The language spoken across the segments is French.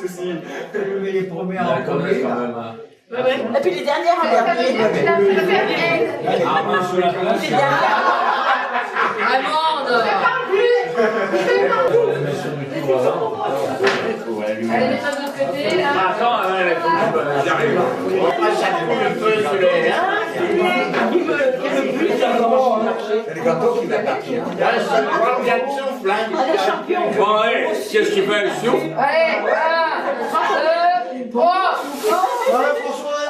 souci. Mais les premiers On en la connaît premier. quand même. Hein. Et puis les dernières en dernier. Ah, main sous la place. Les dernières. Amande. Allez, les femmes de l'autre côté, là. Attends, j'arrive. C'est les gâteaux qui m'appartiennent. Bon, allez, qu'est-ce qu'il fait, le souffle? Allez, voilà. 2, 3.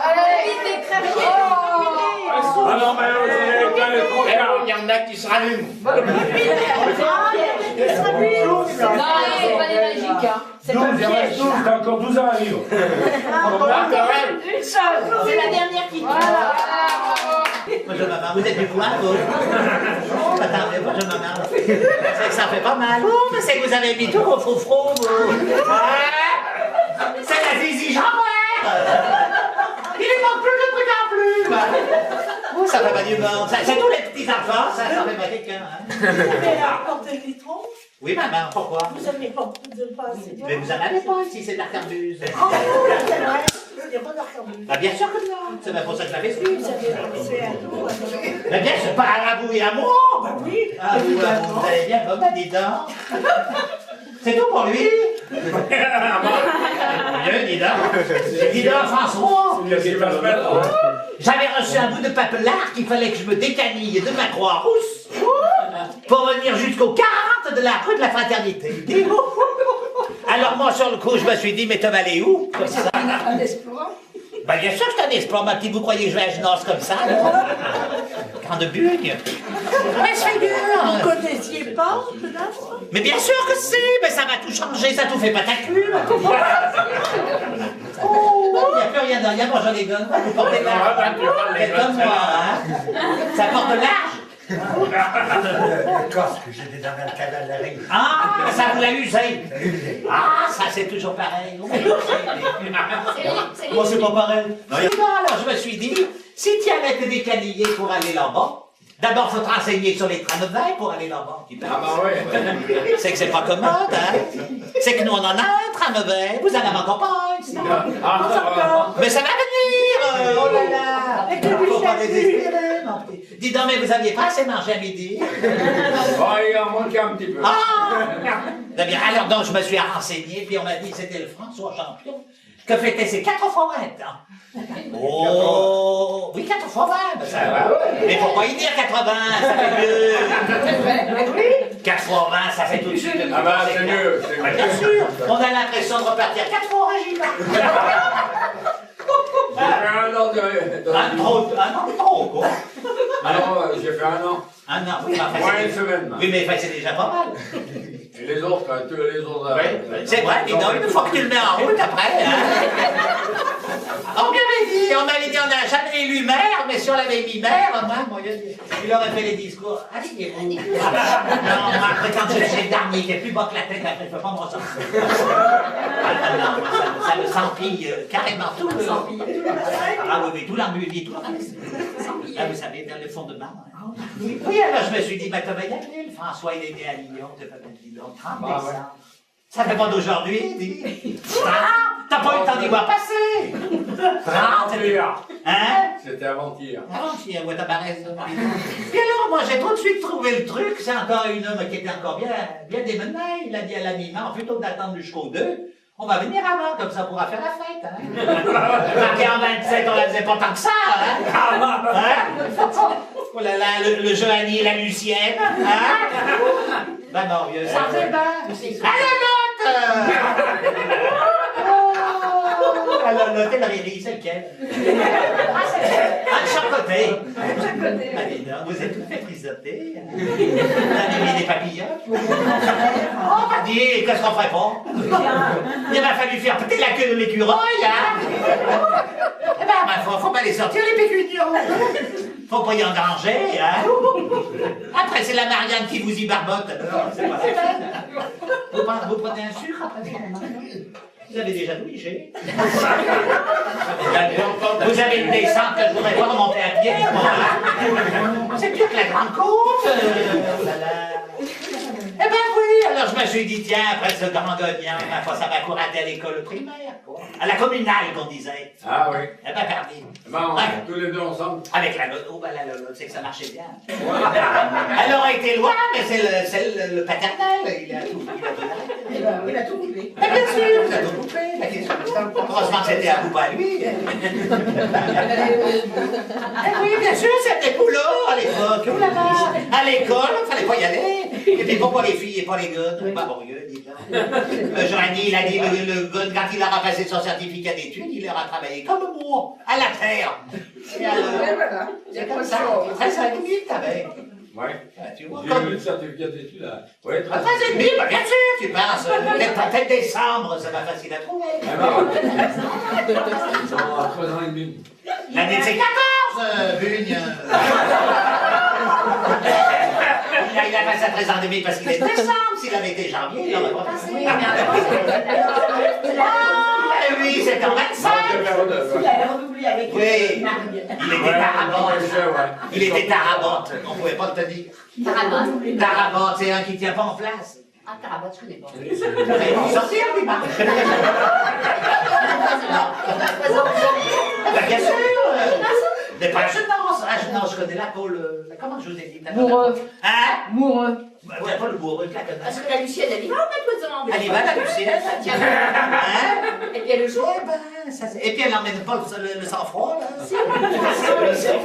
Allez, vite, les crèmes. Ah non, mais vous allez faire le trop tard. Il y en a qui se rallument. Non, c'est pas des magiques, hein. C'est pas le piège. T'as encore 12 ans à vivre. Une seule. C'est la dernière qui tombe. Voilà. Bonjour maman, vous êtes du coin, vous? Attendez, bonjour maman. C'est que ça fait pas mal. Oh, mais c'est que vous avez mis tout vos froufrous, vous. C'est la zizi Jean-Pierre. Il lui manque plus de trucs en plus. Oh, ça fait pas du monde. C'est tous les petits enfants, ça fait pas quelqu'un. Hein. Vous avez la porte de litron? Oui maman, pourquoi? Vous avez pas de passe. Mais vous en avez pas ici, c'est de l'arcambuse. Oh, c'est vrai. Il n'y a pas d'arcambuse. Bah bien sûr que non. C'est bien pour ça que je l'avais su. Vous avez laissé à tout. Mais bien sûr, pas à vous et à moi. Bah oui. Ah, vous allez bien, bon, bah dis donc. C'est tout pour lui. Mieux, dis donc. Dis donc, François. J'avais reçu un bout de papier qu'il fallait que je me décanille de ma Croix-Rousse pour venir jusqu'au 40 de la rue de la Fraternité. Alors moi, sur le coup, je me suis dit, mais t'as allé où? Comme ça. Un exploit. Ben bien sûr que c'est un exploit, ma petite, vous croyez que je vais à Genos comme ça, là? Grande bugne. Mais se figure. Vous ne connaissiez pas ce nastre? Mais bien sûr que si, mais ça va tout changer, ça tout fait patacule. Oh, il n'y a plus rien derrière, moi j'en ai donné. Vous portez large. Faites comme moi, hein. Ça porte large. Le casque que j'étais dans le cavalerie. Ah, ça vous l'a usé. Ah, ça c'est toujours pareil. Moi, c'est pas pareil. Alors je me suis dit, si tu allais te décaniller pour aller là-bas, d'abord faut te renseigner sur les tramways pour aller là-bas. Ah bah oui. C'est que c'est pas commode, hein? C'est que nous on en a un tramway, vous en avez encore pas un, sinon. Mais ça va venir! Oh là là! Faut pas désespérer, mon petit. Dis donc, mais vous aviez pas assez mangé à midi? Bon, il en manque un petit peu. Ah! Très bien, alors donc je me suis renseigné, puis on m'a dit que c'était le François champion que fêtait ses 4 fois 20 ans. Oh! Oui, 4 fois 20, ben ça va. Mais pourquoi y dire 80? Ça fait mieux! 4 fois 20, ça fait tout de suite. Ah bah c'est mieux. C'est mieux. Bien sûr, on a l'impression de repartir 4 fois au régiment. J'ai fait un an de... Un an de trop, quoi. Ah non, j'ai fait un an. Un an, oui, mais enfin, Moins une semaine. oui, mais enfin, c'est déjà pas mal. Et les autres, tous les autres... C'est vrai, dis donc, une fois que tu le mets en route après, hein. On m'avait dit, on n'a jamais élu maire, mais si on l'avait mis maire, moi, il aurait fait les discours. Allez-vous. Non, moi, après, quand j'ai le dernier, qui est plus bas que la tête, après, je peux pas me ressortir. Non, ça me s'empille carrément tout le... Ah oui, mais tout l'embulli, tout le reste. Ah, vous savez, dans le fondement. Hein. Oui, alors je me suis dit, mais comment il y a le François, il est né à Lyon, t'as pas dit Lyon, 30 décembre. Ça fait pas d'aujourd'hui, dis. T'as pas eu le temps d'y voir passer. 30, hein? C'était avant-hier. Avant-hier, ouais, t'as pas raison. Et alors, moi, j'ai tout de suite trouvé le truc, c'est encore une homme qui était encore bien démenée. Il a dit à l'ami, plutôt que d'attendre jusqu'au 2, on va venir avant, comme ça on pourra faire la fête, hein. Marqué en 27, on la faisait pas tant que ça, hein. Oh là là, le Johanny et la Lucienne, hein. Ben non, vieux, ça fait bien. Ah, la note! Ah, la note et la Riri, c'est lequel? Ah, c'est de chaque côté. Allez, donc, vous êtes tout fait frisoter. Vous avez mis des papillotes. Oh, bah dis, qu'est-ce qu'on ferait pas? Il m'a fallu faire péter la queue de l'écureuil, hein? Eh ben, faut pas les sortir, les pécunions. Faut pas y engranger, hein? Après, c'est la Marianne qui vous y barbote. Alors, c'est pas la peine. Vous prenez un sucre après? Vous avez déjà douillé. Vous avez une descente que je voudrais pas remonter à pied. C'est pire que la grande côte. Oh là là. Eh ben oui, alors Alors je me suis dit, tiens, après ce grand gagnant, ça va courater à l'école primaire, quoi. À la communale, qu'on disait. Ah oui. Eh ben, permis. Bon, Ouais. tous les deux ensemble. Avec la loto, oh, ben la loto, c'est que ça marchait bien. Elle aurait été loin, mais c'est le paternel, il a tout Il a tout coupé. bien sûr, il a tout coupé. Heureusement que c'était un coup à lui. Oui, bien sûr, c'était boulot à l'époque. Oh là là. À l'école, il fallait pas y aller. Et puis pourquoi les filles et pas les gars? Pas bon, dis donc. Jean-Denis, il a dit, le gars, quand il aura passé son certificat d'études, il aura travaillé comme moi, à la terre. Et alors, c'est comme ça. 35 000, t'avais. Ouais. Tu vois, J'ai comme... eu le certificat d'études là. Ouais, 35 000, bah, bien sûr, tu penses. Peut-être décembre, ça va facile à trouver. Ah non. 3 ans et demi. L'année de ses 14, Bugne. Il a passé à 13 ans et demi parce qu'il est décembre. S'il avait été janvier, il n'aurait pas passé. Ah, oui, c'était en 25. Il avait redoublé avec Oui. Marie. Il était tarabotte. Il était tarabotte. On ne pouvait pas le tenir. Tarabotte. Tarabotte, c'est un qui ne tient pas en place. Ah, Tarabotte, je connais pas. Mais il faut sortir, lui, Marc. Ben, bien sûr. Mais pas Agenance. Agenance, je connais la Paul. Comment je vous ai dit? Moureux. Hein? Moureux. Ouais, pas le bourreau, la connasse. Parce que la Lucienne, elle dit, oh, mets-toi Elle y va, la Lucienne. Tiens. Hein? Et puis elle le joue. Eh ben, ça c'est... Et puis elle n'emmène pas le sang-froid, là. C'est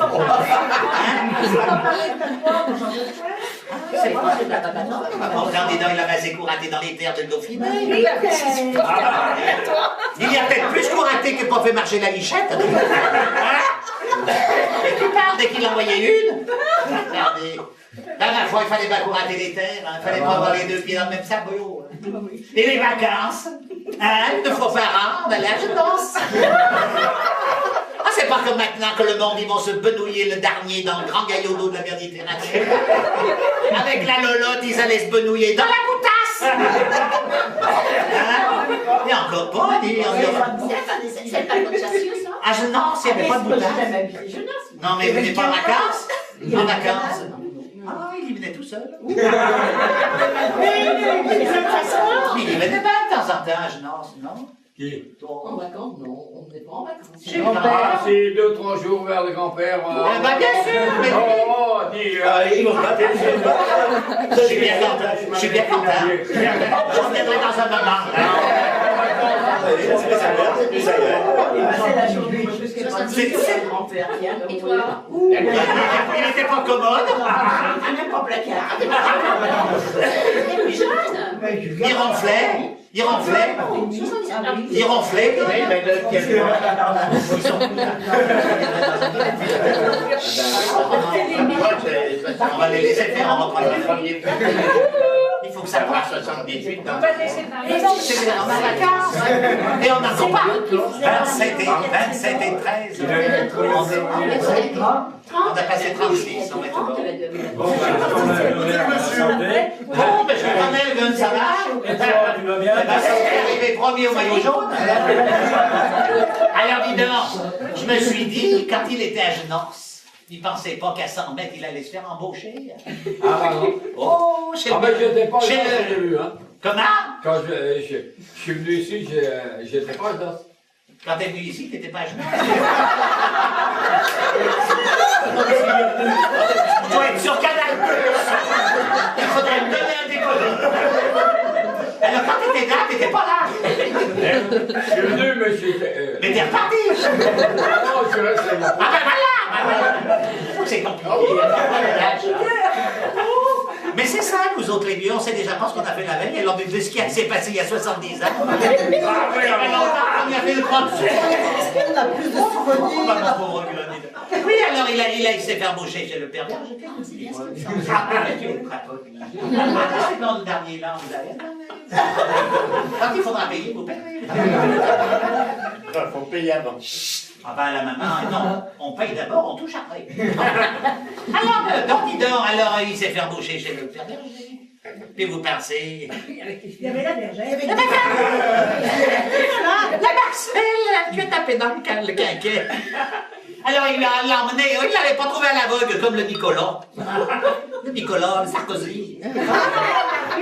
pas Mon candidat, il avait assez couraté dans les terres de Dauphiné. Il y a peut-être plus couraté que pas fait marcher la lichette. Hein? Et tu parles dès qu'il envoyait une. Regardez. La dernière fois, il fallait pas courater les terres. Il fallait pas avoir les deux pieds dans le même sabot. Et les vacances. Hein? 2 fois par an, on allait à Genance. Ah, c'est pas comme maintenant que le monde, ils vont se benouiller le dernier dans le grand gaillot d'eau de la Méditerranée. Avec la lolotte, ils allaient se benouiller dans la goutasse. Hein? Et encore pas, C'est pas de chassure, ça? Ah, non, s'il n'y avait pas de goutasse. Non, mais vous n'êtes pas en vacances? En vacances? Ah, il y venait tout seul. Il y venait pas de temps en temps, à Genance, non? Qui? En vacances, non, on n'est pas en vacances. Ah, c'est 2-3 jours vers le grand-père. Eh ben, bien sûr, mais... Oh, dis... Ils vont pas Je suis bien content. Je suis bien content. Je reviendrai dans un moment. C'est la journée jusqu'à C'est grand-père qui a Et toi? Il n'était pas commode. même pas placard. T'es plus jeune? Il ronflait. Il ronflait. Il ronflait. On va les laisser faire, on va prendre le premier. Il faut que ça passe 78 dans c'est en vacances. Et on n'en pas. 27 et 13. On a passé 36. On va être bon. Bon, Bon, mais je connais le gun, ça va? Tu vas bien? Eh ben, c'est arrivé premier au maillot jaune. Alors, dis donc, je me suis dit, quand il était à Genance, il pensait pas qu'à 100 mètres, il allait se faire embaucher. Ah, non. Oh, chez Ah, ben, j'étais pas chez là, le- j'ai vu, hein. Comment? Quand je suis venu ici, j'étais pas là. Quand t'es venu ici, t'étais pas à Genance. Je dois être sur Canal+. Il faudrait me donner un décolleur. Alors, quand t'étais là, t'étais pas là. Je suis venu, mais j'étais... Mais t'es reparti. Non, je suis resté là. Ah ben voilà! C'est compliqué. Mais c'est ça, nous autres les vieux, on sait déjà pas ce qu'on a fait la veille, alors de ce qui s'est passé il y a 70 ans. Ah oui, il y a longtemps, on y a fait le croix dessus. On a plus de souvenirs. Mon pauvre grenade. Oui, alors il s'est fait embaucher chez le père Berger. Ah, tu es crapote. C'est dans le dernier là, vous allez. Quand il faudra payer, vous payerez. Il faut payer avant. Ah ben la maman, non, on paye d'abord, on touche après. Alors, donc dis donc, alors il s'est fait embaucher chez le père Berger. Puis vous pensez... Il y avait la bergère. La Marcelle, tu es tapé dans le quinquet. Alors il l'a emmené, il ne l'avait pas trouvé à l'aveugle comme le Nicolas. Le Nicolas, le Sarkozy.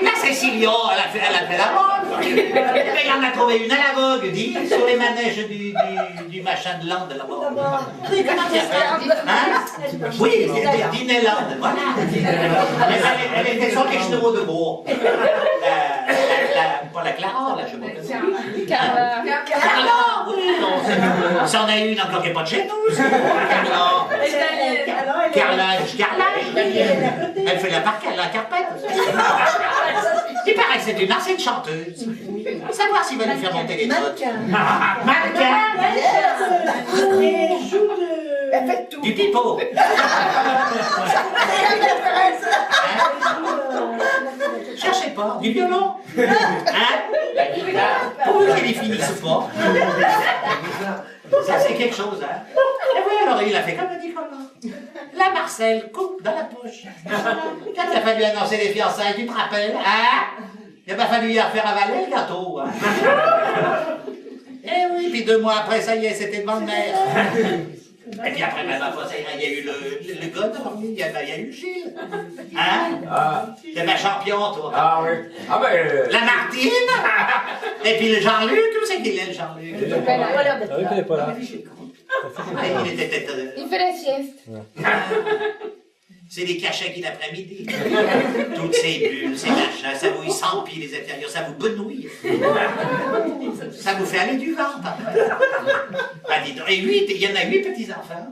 La Cécilion, elle a fait la mode. Mais il en a trouvé une à la vogue, dis, sur les manèges du machin de Land là-bas. Comment tu appelles? Hein? Oui, Disneyland, voilà. Elle était sur les chevaux de bois. Pas la Clara, là, je sais pas. Carla. Carla, oui, non, ça en a une encore qui n'est pas de chez nous. Carla. Carla, elle fait la barque, elle la carpette. Il paraît que c'est une ancienne chanteuse. Faut savoir s'il va lui faire monter les notes. Mannequin. Elle fait tout. Du pipeau. Cherchez pas. Du violon. Hein? Pourvu qu'elle y finisse pas. Ça, c'est quelque chose, hein? Et oui, alors il a fait comme Nicolas. La Marcel coupe dans la poche. Quand il a fallu annoncer les fiançailles, tu te rappelles, hein? Il n'a pas fallu y faire avaler le gâteau, hein? Eh oui, puis 2 mois après, ça y est, c'était devant le maire. Et puis après, ma foi, il y a eu le gars, il y a eu Gilles. Hein? C'est ma champion, toi. Ah oui. Ah ben... La Martine. Et puis le Jean-Luc, où c'est qu'il est, le Jean-Luc? Il est pas là. Il n'est pas là. Il était peut-être... Il fait la sieste. C'est des cachets qui l'après-midi. Toutes ces bulles, ces machins, ça vous s'empile les intérieurs, ça vous benouille. Ça vous fait aller du ventre. Bah dis donc, et 8, il y en a 8 petits-enfants.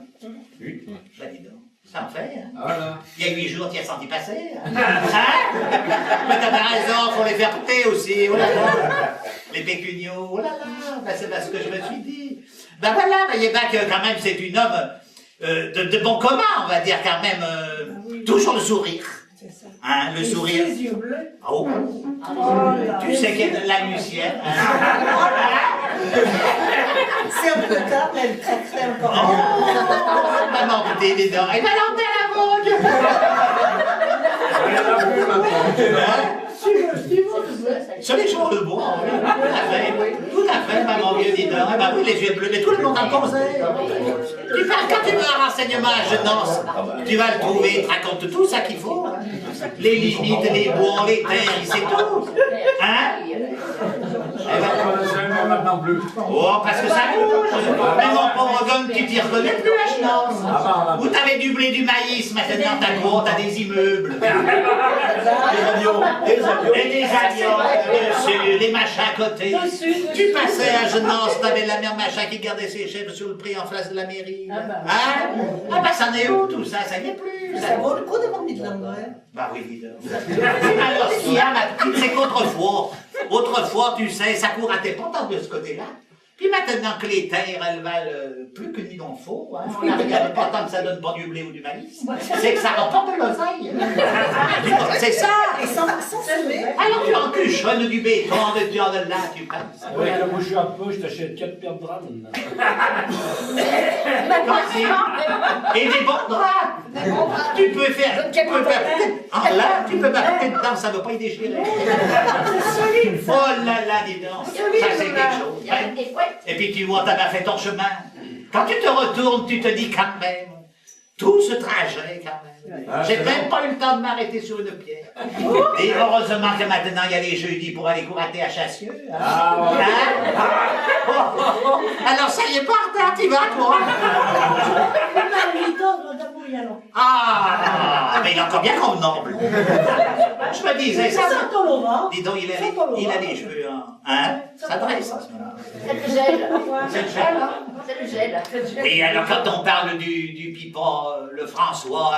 8? Bah dis donc, ça en fait, hein. Voilà. Il y a 8 jours, tu as senti passer. Hein? Mais t'as pas raison, faut les faire porter aussi, oh là là. Les pécuniaux, oh là là, ben, c'est ce que je me suis dit. Ben voilà, voyez bien que quand même c'est une homme de bon commun, on va dire quand même, toujours le sourire. C'est ça. Hein, le sourire. Les yeux bleus. Oh, tu sais qu'elle est la Lucienne. Hein? C'est un peu tard, mais elle traiterait encore. Oh, maman, écoutez, les dents, elle va l'emmener à la vogue. Il y en a plus maintenant. Sur les jours de bois, oui. Tout à fait, maman vieux, dis donc. Bah oui, les yeux bleus, mais tout le monde en conseille. Tu parles, quand tu veux un renseignement à Genance, tu vas le trouver, il te raconte tout ça qu'il faut. Les limites, les bois, les terres, il sait tout. Hein? Jamais maintenant plus. Oh, parce que ça bouge. Mais mon pauvre gomme, tu t'y reconnais plus à Genance. Où t'avais du blé, du maïs, maintenant t'as quoi? T'as des immeubles. Des avions. Et des avions dessus, des machins à côté. Tu passais à Genance, t'avais la mère machin qui gardait ses chèvres sur le prix en face de la mairie. Hein? Ah bah ça en est où tout ça? Ça y est plus. Ça vaut le coup d'avoir mis de l'engrais. Bah oui, dis donc. Alors ce qu'il y a, ma petite, c'est qu'autrefois, tu sais, ça court à tes pantalons de ce côté-là. Puis maintenant que les terres, elles valent plus que ni dans le faux, hein, on la regarde pas tant que ça donne pas du blé ou du maïs, c'est que ça rapporte de l'oseille. C'est ça. Et sans semer. Alors tu encuchonnes du béton, de là, tu passes. Avec le bouchon à peu, je t'achète 4 paires de draps maintenant. Et des bons draps. Tu peux faire en là, tu peux marquer dedans, ça ne va pas y déchirer. Oh là là, dis donc. Ça c'est quelque chose. Hein? Et puis tu vois, t'as bien fait ton chemin. Quand tu te retournes, tu te dis quand même, tout ce trajet quand même. J'ai même pas eu le temps de m'arrêter sur une pierre. Et heureusement que maintenant il y a les jeudis pour aller courater à Chassieux. Hein? Alors ça y est, pas en retard, tu vas toi. Ah, mais il est encore bien convenable. Je me disais, ça. Dis donc, il a des cheveux, hein? Ça dresse en ce moment. C'est le gel. C'est le gel, hein? C'est le gel. Et alors, quand on parle du pipa, le François,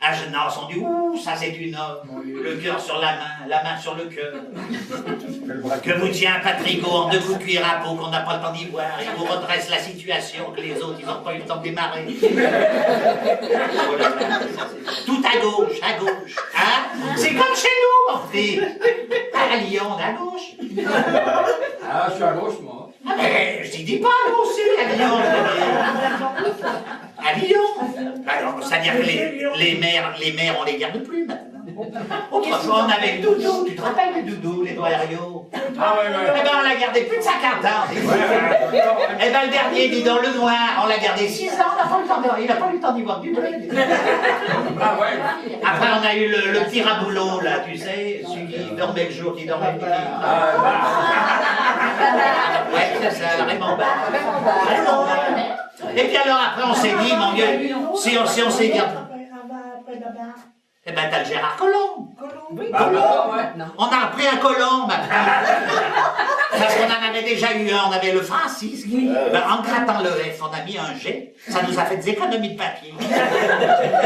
à Genance, on dit, ouh, ça c'est une homme, le cœur sur la main sur le cœur. Que vous tient un patrigot en 2 coups de cuir à peau qu'on n'a pas le temps d'y voir, et vous redresse la situation que les autres, ils n'ont pas eu le temps de démarrer. Oh là là, tout à gauche, hein? C'est comme chez nous, mon fils. À Lyon, à gauche. Ah, je suis à gauche, moi. Ah mais je t'y dis pas, moi aussi, à Lyon, je dis. À Lyon. Alors, c'est-à-dire que les mères, on les garde plus maintenant. Autrefois, on avait le doudou. Tu te rappelles le doudou, les doyarios? Ah ouais, ouais. Eh ben, on l'a gardé plus de 50 ans. Eh ben, le dernier, dis donc, le noir, on l'a gardé 6 ans, il n'a pas eu le temps d'y voir du tout. Ah ouais. Après, on a eu le petit raboulot, là, tu sais, celui qui dormait le jour, qui dormait le nuit. Ouais, c'est ça, Raymond Barre. Raymond Barre. Et puis alors, après, on s'est dit, mon Dieu, si on s'est dit... Eh ben, t'as le Gérard Collomb. On a repris un colon maintenant. Parce qu'on en avait déjà eu un, on avait le Francis. Ben, en grattant le F, on a mis un G. Ça nous a fait des économies de papier.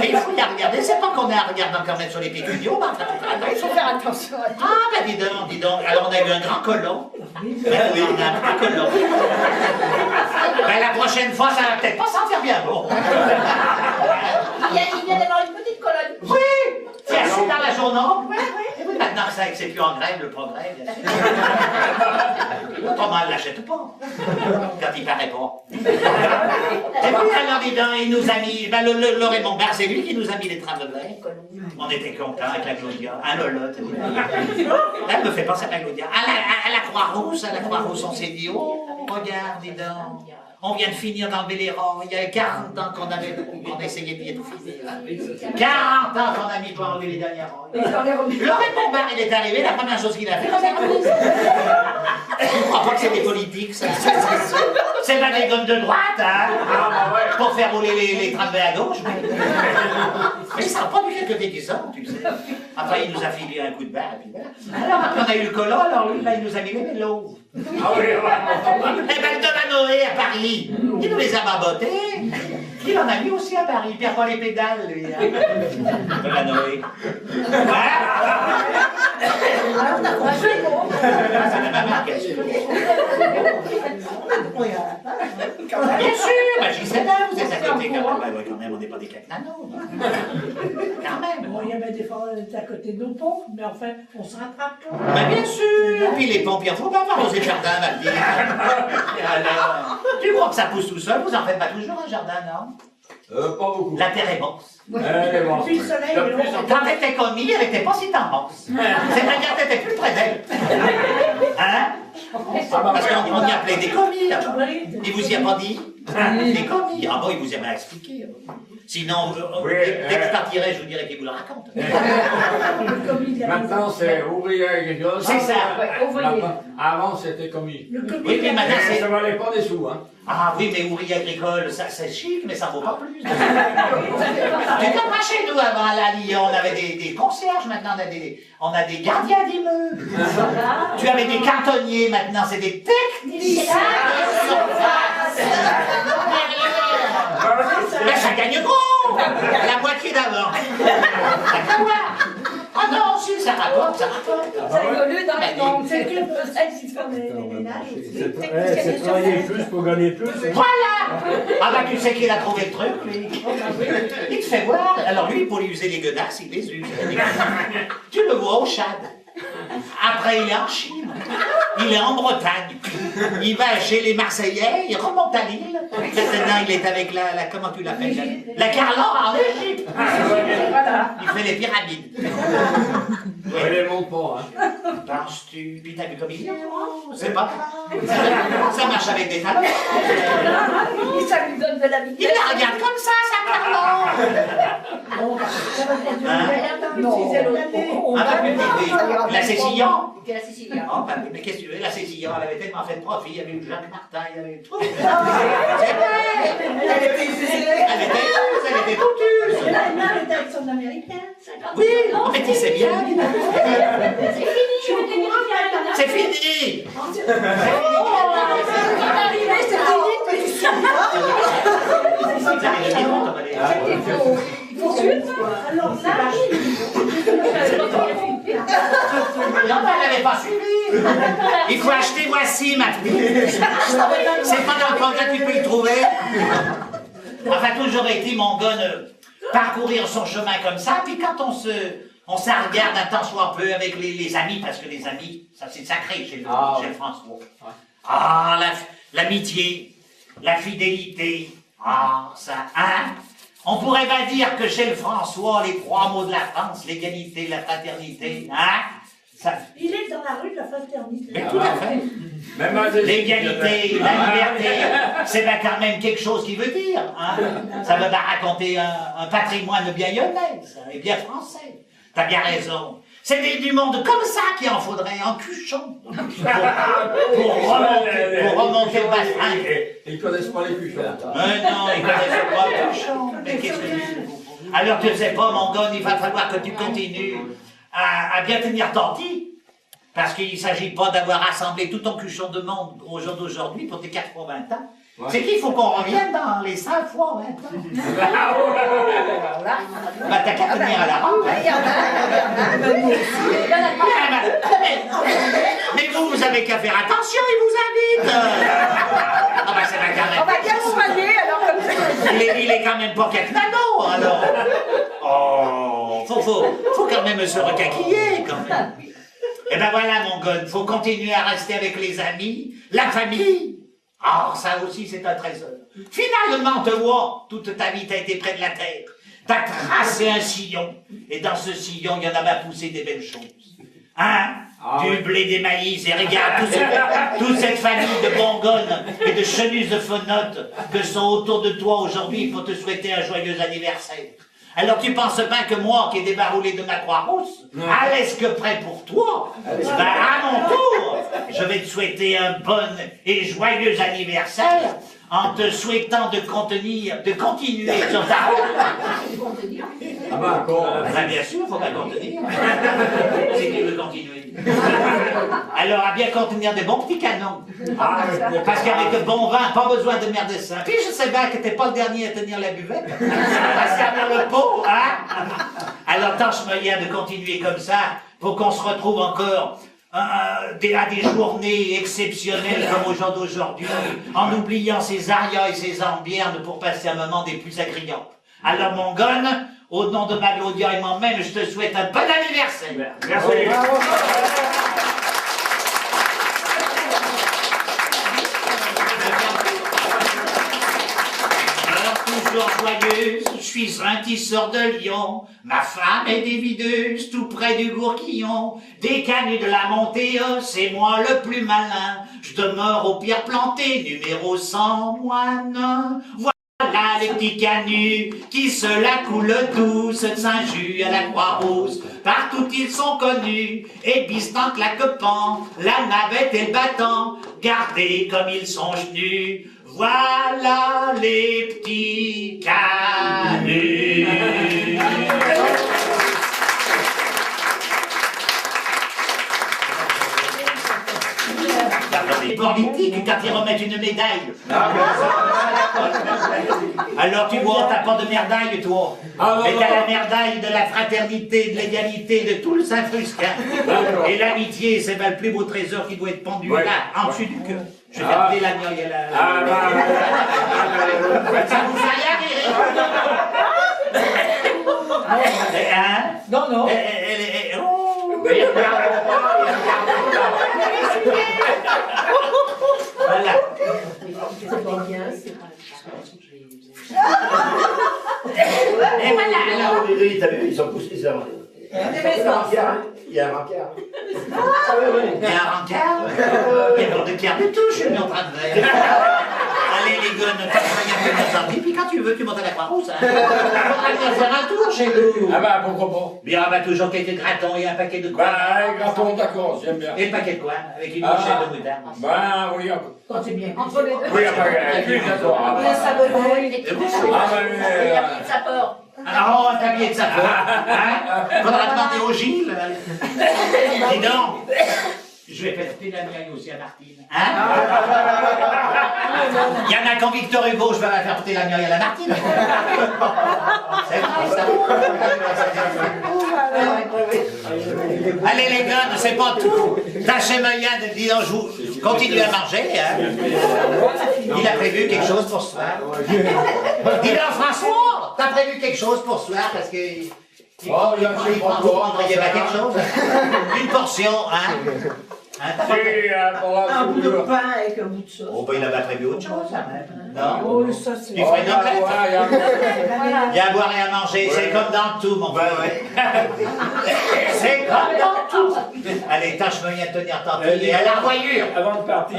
Et il faut y regarder. C'est pas qu'on est à regarder quand même sur les pécuniaux, mais enfin, Il faut faire attention. ah, ben dis donc. Alors, on a eu un grand colon. Ben oui, on a un petit colon. Ben, la prochaine fois, ça va peut-être pas sentir bien bon. Il vient d'avoir une petite colonne. Oui! C'est assis dans la journée. Et oui, maintenant que c'est plus en grève, le progrès, bien sûr. Autrement, elle ne l'achète pas. Quand il paraît pas. Et puis, alors, dis donc, il nous a mis. Ben, le Raymond Barre, c'est lui qui nous a mis les trains de verre. On était contents avec la Claudia. Ah, Lolotte. Elle me fait penser à la Claudia. À la Croix-Rousse, on s'est dit, oh, regarde, dis donc. On vient de finir d'enlever les rangs. Il y a 40 ans qu'on essayait de tout finir. 40 ans qu'on a mis pour enlever les derniers rangs. Le Raymond Barre, il est arrivé, la première chose qu'il a fait, je ne crois pas que c'est des politiques, ça. C'est pas des gommes de droite, hein, pour faire rouler les tramways à gauche. Mais ça n'a pas du quelques tétissants, tu sais. Enfin, il nous a filé un coup de barre, et puis voilà. Alors, après, on a eu le colon, alors lui, il nous a mis les vélos. Ah oui, Eh ben, le Devanoé à Paris, il nous les a babotés. Il en a mis aussi à Paris, il perd pas les pédales, lui. Hein. Devanoé. C'est la même marque. Bien sûr, ben, j'y sais bien, vous êtes à côté quand même. Ben, ouais, quand même, on n'est pas des cacnanos. Quand même. Bon, il y avait des fois, on était à côté de nos pompes, mais enfin, on se rattrape quand même. Ben, bien sûr. Puis les pompes, il faut pas avoir aux jardins, Valdir. Alors, tu crois que ça pousse tout seul? Vous en faites pas toujours un jardin, non? pas beaucoup. La terre est bonse. Puis le soleil, De plus en plus. Quand elle était commis, elle n'était pas si tense. C'est-à-dire que t'étais plus près d'elle. Hein? Parce qu'on y appelait des commis, là. Il vous y a pas dit? Des commis. Ah bon, il vous y a mal expliqué. Sinon, dès que je partirais, je vous dirais qu'il vous le raconte. Maintenant, c'est ouvrier agricole. C'est ça. Avant, c'était commis. Oui, mais maintenant, Ça c'est... ne valait pas des sous, hein. Ah oui, mais ouvrier agricole, ça c'est chic, mais ça vaut pas plus. Tu comprends, chez nous, avant à la Lyon, on avait des concierges, maintenant on a des gardiens d'immeubles. Tu avais des cantonniers, maintenant c'est des techniciens de surface. Mais ça gagne gros, la moitié d'avant. Ah non, si, ça rapporte. Ça évolue dans les banques. C'est que C'est travailler plus pour gagner plus. Voilà! Ah bah tu sais qu'il a trouvé le truc, lui. Il te fait voir. Alors lui, pour lui user les godasses, il les use. Tu le vois au Tchad. Après, il est en Chine. Il est en Bretagne. Il va chez les Marseillais, il remonte à Lille. Maintenant, il est avec la comment tu l'appelles? La Carlore en Égypte. Il fait les pyramides. Il les monte pas, hein. Penses-tu? Puis t'as vu comme il est? C'est pas ça marche avec des talons. Ça lui donne de la Il vitesse. la regarde comme ça, sa Carlore. Un peu plus petit, oui. La Cécillon. C'est la Sicilienne. Oh, bah, mais qu'est-ce que tu veux? La Cécillon, elle avait tellement fait de profit. Il y avait eu Jacques Martin, il y avait eu tout. C'est vrai. Elle était toute use. Elle était avec son américain. Oui, en fait, il sait bien. C'est fini. C'est arrivé, c'est fini. Vous avez le niveau, Thomas, les- Il faut suivre. Alors là, Non, elle n'avait pas suivi. Il faut acheter voici, ma fille. C'est pas dans le projet, tu peux le trouver. Enfin, toujours été mon gars de parcourir son chemin comme ça. Puis quand on se regarde un tant soit peu avec les amis, parce que les amis, ça c'est sacré chez le François. Ah, l'amitié, la fidélité. Ah, ça, hein? On pourrait pas dire que chez le François, les 3 mots de la France, l'égalité, la fraternité, hein? Ça... Il est dans la rue de la fraternité. Mais tout à fait. L'égalité, la liberté, c'est bien quand même quelque chose qui veut dire. Hein? Ça veut bien raconter un patrimoine bien lyonnais, ça, et bien français. T'as bien raison. C'est du monde comme ça qu'il en faudrait, en cuchon. Pour remonter le bassin. Ils connaissent pas les cuchons. Mais non, ils connaissent pas le cuchon. Mais qu'est-ce que tu... Alors tu sais pas, mon gars, il va falloir que tu continues à bien tenir tortille. Parce qu'il ne s'agit pas d'avoir rassemblé tout ton cuchon de monde au jour d'aujourd'hui pour tes 80 ans. Ouais. C'est qu'il faut qu'on revienne dans les 5 fois 20 ans. Bah t'as qu'à tenir à la rampe. Mais vous avez qu'à faire attention, il vous invite. Ah bah c'est pas carré. On va bien soigner alors comme ça. Il est quand même pas quelque nano, alors. Oh, faut quand même se recaquiller, quand même. Et ben voilà, mon gars, faut continuer à rester avec les amis, la famille. Oh, ça aussi, c'est un trésor. Finalement, te vois, toute ta vie, t'as été près de la terre. T'as tracé un sillon. Et dans ce sillon, il y en a bien poussé des belles choses. Hein? Du blé, des maïs, et regarde toute cette famille de bongones et de chenus de fenotes que sont autour de toi aujourd'hui pour te souhaiter un joyeux anniversaire. Alors tu penses pas que moi, qui ai débarroulé de ma Croix-Rousse, à l'aise que près pour toi, ben à mon tour, je vais te souhaiter un bon et joyeux anniversaire en te souhaitant de continuer sur ta route. Ah ben encore. Ben bien sûr, faut pas contenir. Si tu veux continuer. Alors, à bien contenir des bons petits canons. Parce qu'avec de bon vin, pas besoin de merde de ça. Puis je sais bien que t'es pas le dernier à tenir la buvette. À servir le pot, hein? Alors, tâche moyen de continuer comme ça pour qu'on se retrouve encore à des journées exceptionnelles comme au jour d'aujourd'hui, en oubliant ces arias et ces ambières pour passer un moment des plus agréables. Alors, mon gonne, au nom de ma Claudia et moi-même, je te souhaite un bon anniversaire. Merci. Toujours joyeuse, je suis un tisseur de lion, ma femme est des videuses, tout près du Gourquillon, des canuts de la montée, c'est moi le plus malin, je demeure aux pierres plantées, numéro 100, moine. Voilà les petits canuts qui se la coulent douce, de Saint-Just à la Croix-Rousse, partout ils sont connus, et bistant claquepant, la navette et le battant, gardez comme ils sont chenus. Voilà les petits canuts. Les politiques, quand ils remettent une médaille. Alors tu vois, t'as pas de merdaille, toi. Mais t'as la merdaille de la fraternité, de l'égalité, de tout le Saint-Frusquin. Et l'amitié, c'est le plus beau trésor qui doit être pendu là, en dessus du cœur. Je vais faire la gnoille à la... Ça vous fait rien rire? Hein? Non, non. Voilà. Et voilà, alors. Ils sont poussés, ça. Il y a un rencard. Il y a un rencard. Il y a encore de pierre de touche, je suis en train de faire. Allez les gars, ne t'as rien de notre. Puis quand tu veux, tu montes à la Croix-Rousse. Hein. Faudra bien faire un tour chez nous. Ah bah pourquoi pas. Il y aura toujours quelques gratons et un paquet de quoi. Bah graton d'accord, j'aime bien. Et le paquet de quoi, avec une brochette de moutarde. Bah oui, Quand c'est bien. Entre les deux. oui, d'accord. Le sabonneau, il est Et vous, tout. Ah bah Il a pris de sa porte. alors, on va t'habiller de sa peau. Hein? Faudra demander au Gilles. Dis donc, je vais fêter la mienne aussi à Martine. Hein? Il y en a qu'en Victor Hugo, je vais la faire porter la mienne à la Martine. C'est vrai, ça. Allez les gars, c'est pas tout. Tâchez moyen de dire, continue à manger. Hein? Il a prévu quelque chose pour ce soir. Dis-leur François, t'as prévu quelque chose pour ce soir parce que... Oh, il y a un vous prendriez pas quelque chose? Une portion, hein? Hein, t'as pas fait? Pour la Un bout de soudure. pain avec un bout de sauce. Oh, ben il a pas prévu autre chose, hein. Non? Oh, ça c'est... Tu ferais une omelette? Voilà. Il y a à boire et à manger, c'est comme dans tout, mon frère. C'est comme dans tout. Allez, tâche moyen de tenir ta fille et à la voyure. Avant de partir,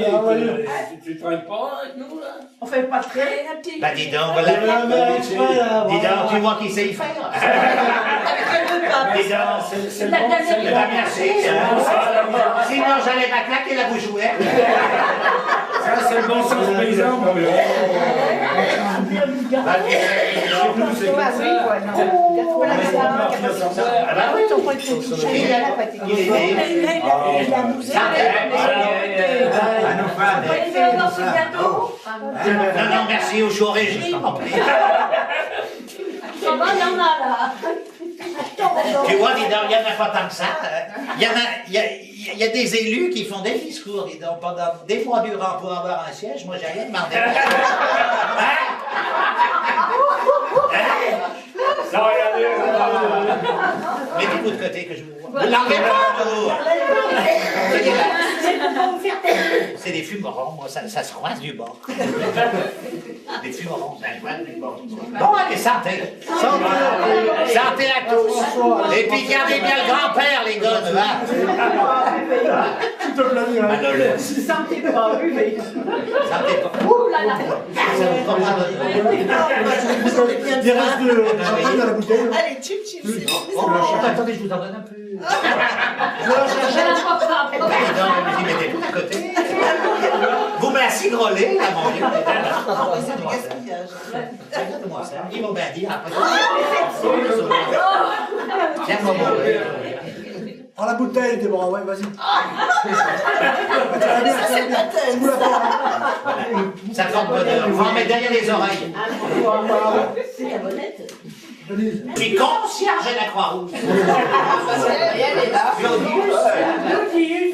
tu traînes pas avec nous, là? On fait pas très un petit... Bah dis donc, voilà. Dis donc, tu vois qui sait y faire. Dis donc, C'est La dernière eh ben, merci. Sinon, j'allais pas claquer la bouche ouverte. Ça, c'est le bon sens paysan, mon vieux. Bah, C'est comme ça. ah bah oui, ton point de vue. Il est né. Allez, fais encore ce gâteau. Non, non, merci, au chaud régime. Ça va, il y en a là. Tu vois, dis donc, il n'y en a pas tant que ça. Il y a des élus qui font des discours, dis donc, pendant des mois durant pour avoir un siège. Moi, j'ai rien demandé. Ça va y aller, ça va. Mettez-vous de côté que je vous vois. Vous l'enlevez pas, vous. C'est des fumerons, moi, ça se coince du bord. Des fumerons, ça se coince du bord. Bon, allez, santé. Santé à tous. Et puis gardez bien le grand-père, les gars, va. Alors, Sentez pas, buvez. santé pas. Ouh là là. Ça vous porte pas Il reste de champagne dans la bouteille. Allez, chip, chip. Oh, attendez, je vous en donne un peu. Je vais la voir ça. Non, vous y mettez tout à côté. Vous me la cigrolez, là, mon vieux. Regarde-moi ça. Ils vont bien dire après. Tiens, mon beau. Prends la bouteille, Déborah, ouais, vas-y. Ça c'est bien. Ça porte bonheur. Faut en mettre derrière les oreilles. C'est la bonnette. Denise. Je suis concierge à la Croix-Rouge. Elle est là.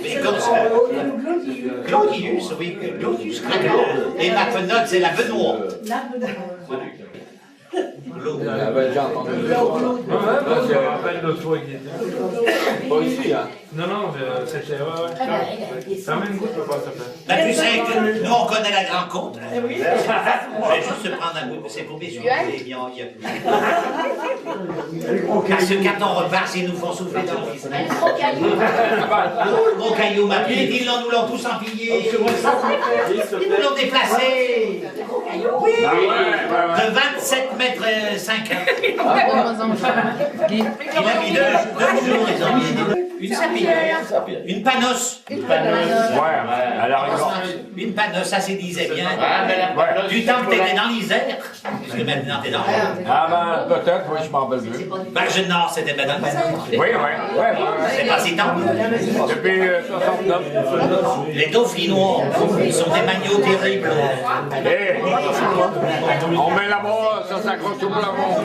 Mais comme ça. Claudius, oui, Claudius. Et ma penote, c'est la Benoît. La bonnette. J'avais déjà entendu. Je me rappelle l'autre fois qu'il était. Pas ici, hein. Non, non, c'était. Ça même goût, je peux pas ça fait. Bah, tu sais que nous, on connaît la Grande Côte. Je vais juste se prendre un goût, c'est pour mes yeux. Il y a plus. Parce que quand on repart, ils nous font souffler dans le visage. Un gros caillou. Gros caillou, ma petite, ils nous l'ont tous empillé. Ils nous l'ont déplacé. Oui. De 27 mètres 50. Il a mis deux jours, ils ont mis une sapinière, une panos. Ouais, à la rigueur. Une panos, ça se disait bien. Ouais. Du temps que t'étais dans l'Isère, puisque maintenant t'es dans le Ah ben, peut-être, oui, je m'en rappelle plus. Barge Nord, c'était bien dans le Isère. Oui, ouais. C'est pas si tant. Depuis 69. Les Dauphinois, ils sont des magnots terribles. Eh, on met là-bas, ça s'accroche au plafond.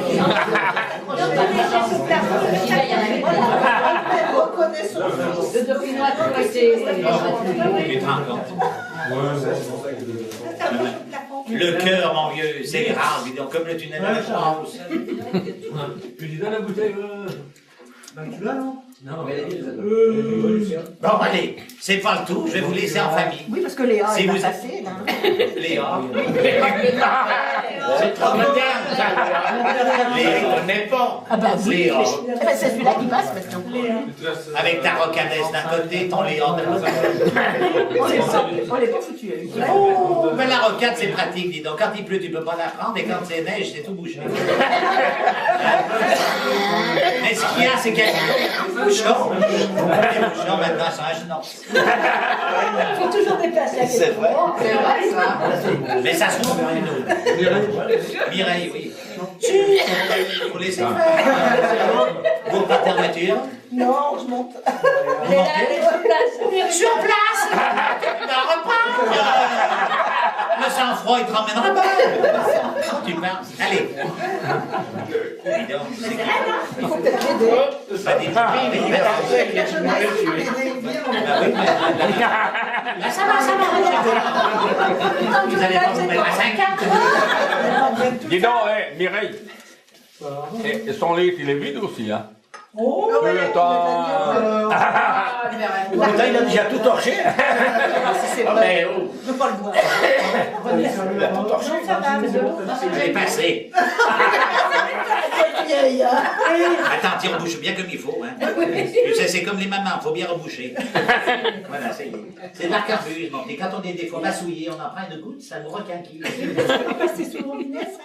Le dauphinois a toujours été. Tu te rends compte? Le cœur, mon vieux, c'est grave, dis donc, comme le tunnel de la France. Tu lui donnes la bouteille, Tu l'as, non? Non. Bon, allez, c'est pas le tout, je vais vous laisser en famille. Oui, parce que Léa, Si elle vous- va passer, là. Léa. C'est trop moderne, ça. Léa, on n'est pas. Ah bah oui. Léa. Eh ben, c'est celui-là qui passe maintenant. Avec ta rocadesse d'un côté, ton Léa de l'autre. On l'est pas foutu avec. Oh, mais la rocade, c'est pratique, dis donc. Quand il pleut, tu peux pas la prendre, et quand c'est neige, c'est tout bouché. Mais ce qu'il y a, c'est qu'il y a des bouchons. Les bouchons, maintenant, sont un genou. Il faut toujours déplacer la C'est vrai. C'est vrai, ça. Mais ça se trouve, nous. Mireille, oui. Il faut laisser faire. Vous repartez en voiture? Non, je monte. Vous montez? Sur place! Tu vas reprendre! Le sang-froid, il te ramènera pas! Tu penses? Allez! Dis donc, c'est Il faut peut-être l'aider. pas des mais La jeunesse, il faut l'aider. Viens, bah oui, mais là, ça va. Vous allez pas vous mettre à 50. Dis donc, Mireille. Et son lit, il est vide aussi, hein? Oh, Tout le temps. Putain, il a déjà tout torché. Oh, mais oh, Je veux pas le voir. Il a tout torché. Non, ça va, mais j'ai passé. vieille, hein. Attends, tu rebouches bien comme il faut. Hein. Tu sais, c'est comme les mamans, il faut bien reboucher. Voilà, ça y est. C'est de l'arquebuse. Bon, et quand on est des fois massouillés, on en prend une goutte, ça nous requinquille. C'est sous le robinet, ça?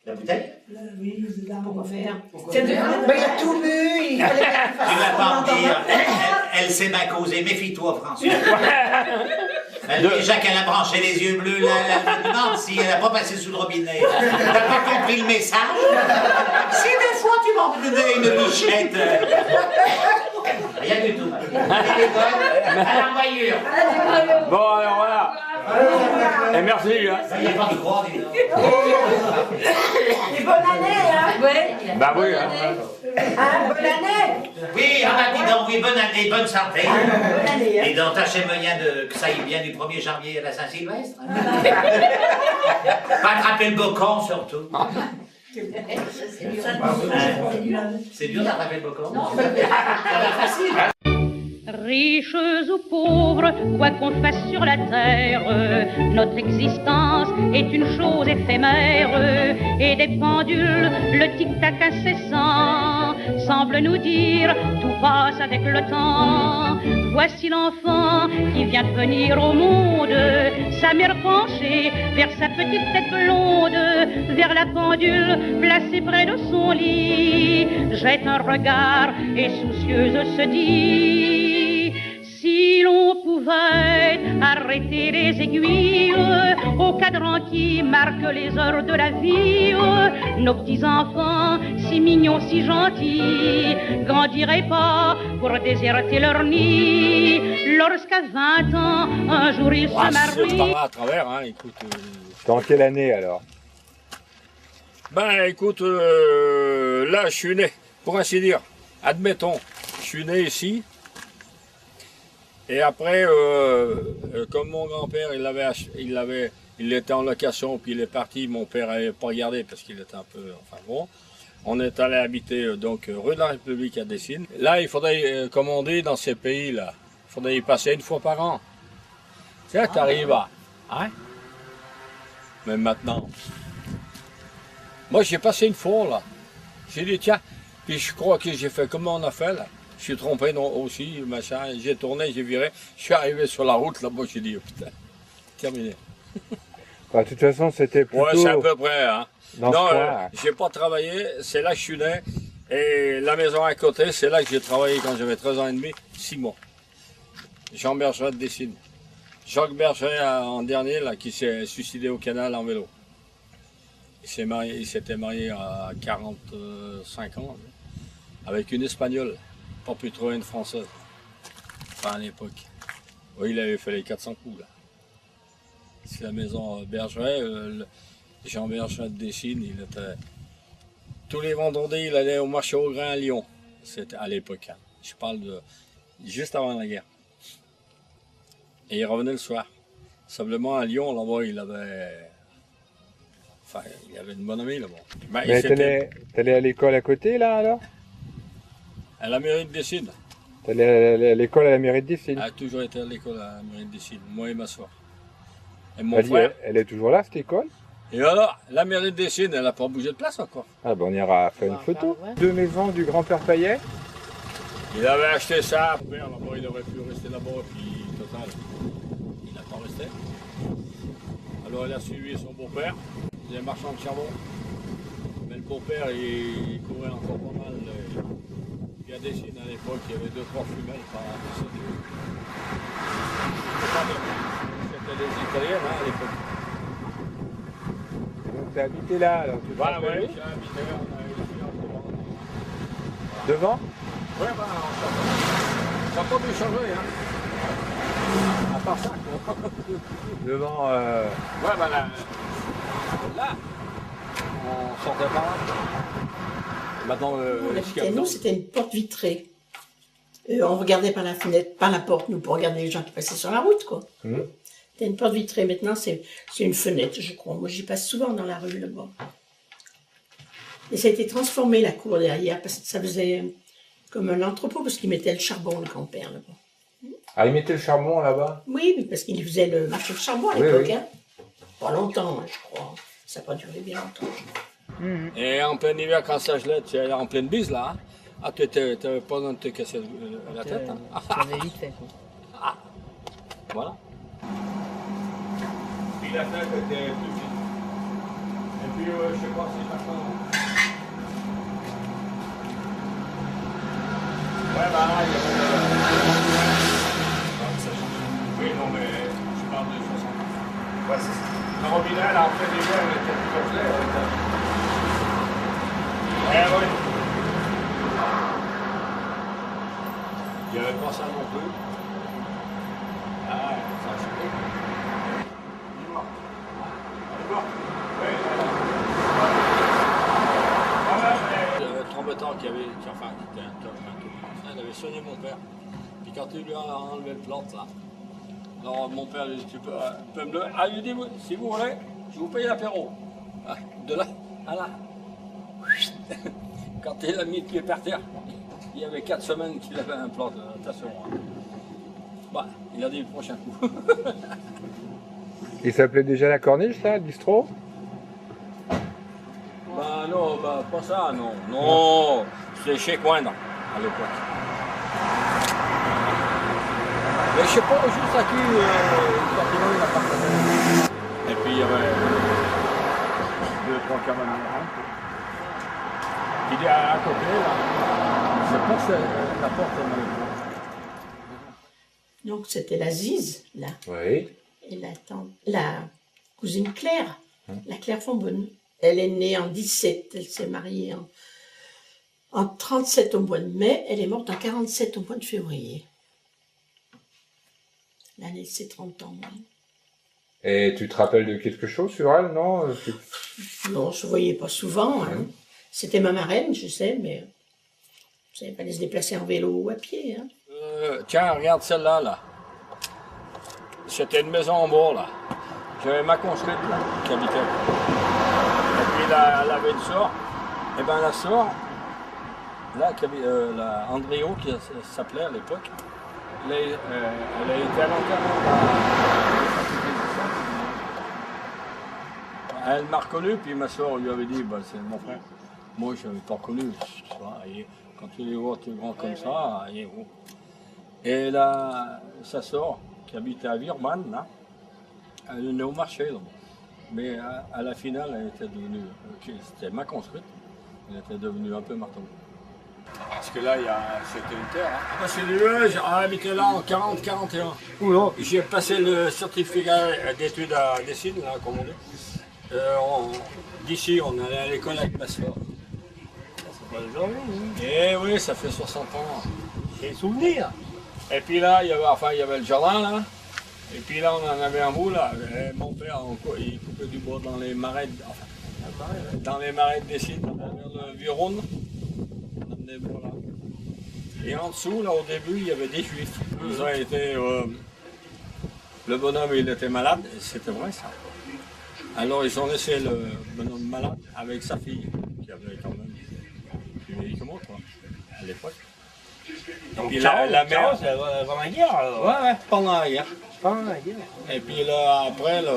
La bouteille? Oui, c'est là. Pourquoi faire? C'est de... Il a tout bu, il fallait Tu vas pas me dire, elle s'est bien causée, méfie-toi, François. Déjà qu'elle a branché les yeux bleus, là, elle me demande si elle n'a pas passé sous le robinet. T'as pas compris le message? Si des fois tu m'en donnais une bichette. Rien du tout. Elle est bonne, à l'envoyure. Bon, alors voilà. Et merci, hein. Il n'y a pas de croix, dis donc. Et bonne année, hein? Ouais. Bah oui, hein. Hein, bonne année! Oui, ah bah dis donc, oui, bonne année, bonne santé. Bonne année, hein? Et donc, tâchez moyen que ça aille bien du 1er janvier à la Saint-Sylvestre. Pas attraper le bocon, surtout. C'est dur d'attraper le bocon. Ça va facile. Riches ou pauvres, quoi qu'on fasse sur la terre, notre existence est une chose éphémère, et des pendules, le tic-tac incessant, semble nous dire tout passe avec le temps. Voici l'enfant qui vient de venir au monde, sa mère penchée vers sa petite tête blonde, vers la pendule placée près de son lit, jette un regard et soucieuse se dit: si l'on pouvait arrêter les aiguilles au cadran qui marque les heures de la vie, nos petits-enfants, si mignons, si gentils, grandiraient pas pour déserter leur nid. Lorsqu'à 20 ans, un jour ils se C'est marient. pas là à travers, hein, écoute. Dans quelle année alors? Ben écoute, là je suis né, pour ainsi dire. Admettons, je suis né ici. Et après, comme mon grand-père, il était en location, puis il est parti, mon père n'avait pas regardé parce qu'il était un peu, enfin bon. On est allé habiter donc rue de la République à Dessines. Là, il faudrait, comme on dit dans ces pays-là, il faudrait y passer une fois par an. Tu sais, t'arrives à... Hein? Mais maintenant... Moi, j'ai passé une fois, là. J'ai dit, tiens, puis je crois que j'ai fait comme on a fait, là. Je suis trompé aussi, machin, j'ai tourné, j'ai viré, je suis arrivé sur la route, là-bas, j'ai dit, oh, putain, terminé. Bah, de toute façon, c'était plutôt... Ouais, c'est à peu près, hein. Dans Non, ce coin. j'ai pas travaillé, c'est là que je suis né, et la maison à côté, c'est là que j'ai travaillé quand j'avais 13 ans et demi, 6 mois. Jean Bergeret de Dessines. Jacques Bergeret, en dernier, là, qui s'est suicidé au canal en vélo. Il s'était marié à 45 ans, avec une Espagnole. Pas pu trouver une Française. Enfin, à l'époque. Oui, il avait fait les 400 coups, là. C'est la maison Bergeret. Jean Bergeret de Dessines, il était... Tous les vendredis, il allait au marché au grain à Lyon. C'était à l'époque. Hein. Je parle de... juste avant la guerre. Et il revenait le soir. Simplement, à Lyon, là-bas, il avait... Enfin, il y avait une bonne amie, là-bas. Ben, Mais t'allais à l'école à côté, là, alors? À la mairie de Dessines. T'allais à l'école à la mairie de Dessines? Elle a toujours été à l'école à la mairie de Dessines, moi et ma soeur. Et mon Vas-y, frère. elle est toujours là, cette école? Et alors, la mairie de Dessines, elle n'a pas bougé de place encore. Ah ben on ira faire une photo. Deux maisons du grand-père Payet? Il avait acheté ça. Mon père, là-bas, il aurait pu rester là-bas, puis total, il n'a pas resté. Alors il a suivi son beau-père, il est marchand de charbon. Mais le beau-père, il courait encore pas mal. Il y a Dessines à l'époque, il y avait 2-3 femelles par Dessines. C'était des Italiennes, hein, à l'époque. Donc t'as habité là, alors tu te Voilà, rappelles ouais, où? j'ai habité, on a ici en devant. Devant? Ouais, bah, ça n'a pas dû changer, hein. À part ça, quoi. Devant... Ouais, bah là, on sortait par là. Maintenant, On ce qu'il y a habitait, dedans, nous, c'était une porte vitrée. On regardait par la fenêtre, par la porte, nous, pour regarder les gens qui passaient sur la route, quoi. C'était une porte vitrée. Maintenant, c'est une fenêtre, je crois. Moi, j'y passe souvent dans la rue, là-bas. Et ça a été transformé, la cour derrière, parce que ça faisait comme un entrepôt, parce qu'il mettait le charbon, le grand-père, là-bas. Ah, il mettait le charbon là-bas? Oui, parce qu'il faisait le marché de charbon à Oui, l'époque. oui. Hein. Pas longtemps, hein, je crois. Ça n'a pas duré bien longtemps. Et en plein hiver, quand ça gelait, tu es en pleine bise là. Hein. Ah, tu n'avais pas besoin de te casser la tête. Hein. Tu avais vite fait, quoi. Voilà. Puis la tête était plus petite. Et puis, je sais pas si maintenant. Ouais, bah là, il y avait. Oui, non, mais je parle de 60 ans. Ouais, c'est ça. Le robinet, là, en plein hiver, elle était plus comme ça. Oui. Il n'y avait pas ça non plus. Ah, ça c'est bien. Il est mort. Il est mort. Oui. Le trompeteur qui était un top, il avait sonné mon père. Puis quand il lui a enlevé le plante, là, alors mon père lui dit, tu peux me le... Ah, il lui dit, si vous voulez, je vous paye l'apéro. Ah, de là à là. Quand il a mis le pied par terre, il y avait 4 semaines qu'il avait un plan de attention. Bah, il a dit le prochain coup. Il s'appelait déjà la Corniche, ça, le bistrot? Bah non, bah pas ça, non. Non, c'était chez Coindre à l'époque. Mais je sais pas juste à qui il appartenait. Et puis il y avait 2-3 camarades. Il est à côté là. Je sais pas si la porte est mal. Donc c'était la Zize, là. Oui. Et la cousine Claire, la Claire Fonbonne. Elle est née en 17, elle s'est mariée en 37 au mois de mai, elle est morte en 47 au mois de février. L'année de ses 30 ans. Oui. Et tu te rappelles de quelque chose sur elle, non? Non, on ne se voyait pas souvent. Hein. C'était ma marraine, je sais, mais on ne savait pas aller se déplacer en vélo ou à pied. Hein. Tiens, regarde celle-là, là. C'était une maison en bois, là. J'avais ma construite, là, qui habitait là. Et puis là, elle avait une sœur. Et bien la sœur, là, la Andréo, qui s'appelait à l'époque, elle a été à l'enterrement. Elle m'a reconnu, puis ma soeur lui avait dit, bah, c'est mon frère. Moi, je n'avais pas reconnu. Quand tu les vois, tu es grand comme ça. Et là, sa soeur, qui habitait à Virman, là, elle est née au marché. Là. Mais à la finale, elle était devenue, c'était ma construite, elle était devenue un peu marteau. Parce que là, c'était une terre. Hein. Parce que j'ai habité là en 40-41. J'ai passé le certificat d'études à Dessines, là, comme on dit. D'ici, on allait à l'école avec ma soeur. C'est pas le genre, eh oui, ça fait 60 ans. J'ai des souvenirs. Et puis là, il y avait le jardin, là. Et puis là, on en avait un bout, là. Et mon père, il coupait du bois dans les marais, dans les marais de Dessines, vers le Vieux-Rhône. On amenait le bois là. Et en dessous, là, au début, il y avait des Juifs. Ils ont été... le bonhomme, il était malade, et c'était vrai, ça. Alors, ils ont laissé le bonhomme malade avec sa fille, qui avait quand même plus vieille que moi, quoi, à l'époque. Donc, puis la mère, c'est avant la guerre, alors. ouais, pendant la guerre. Pendant la guerre. Et puis là, après, là,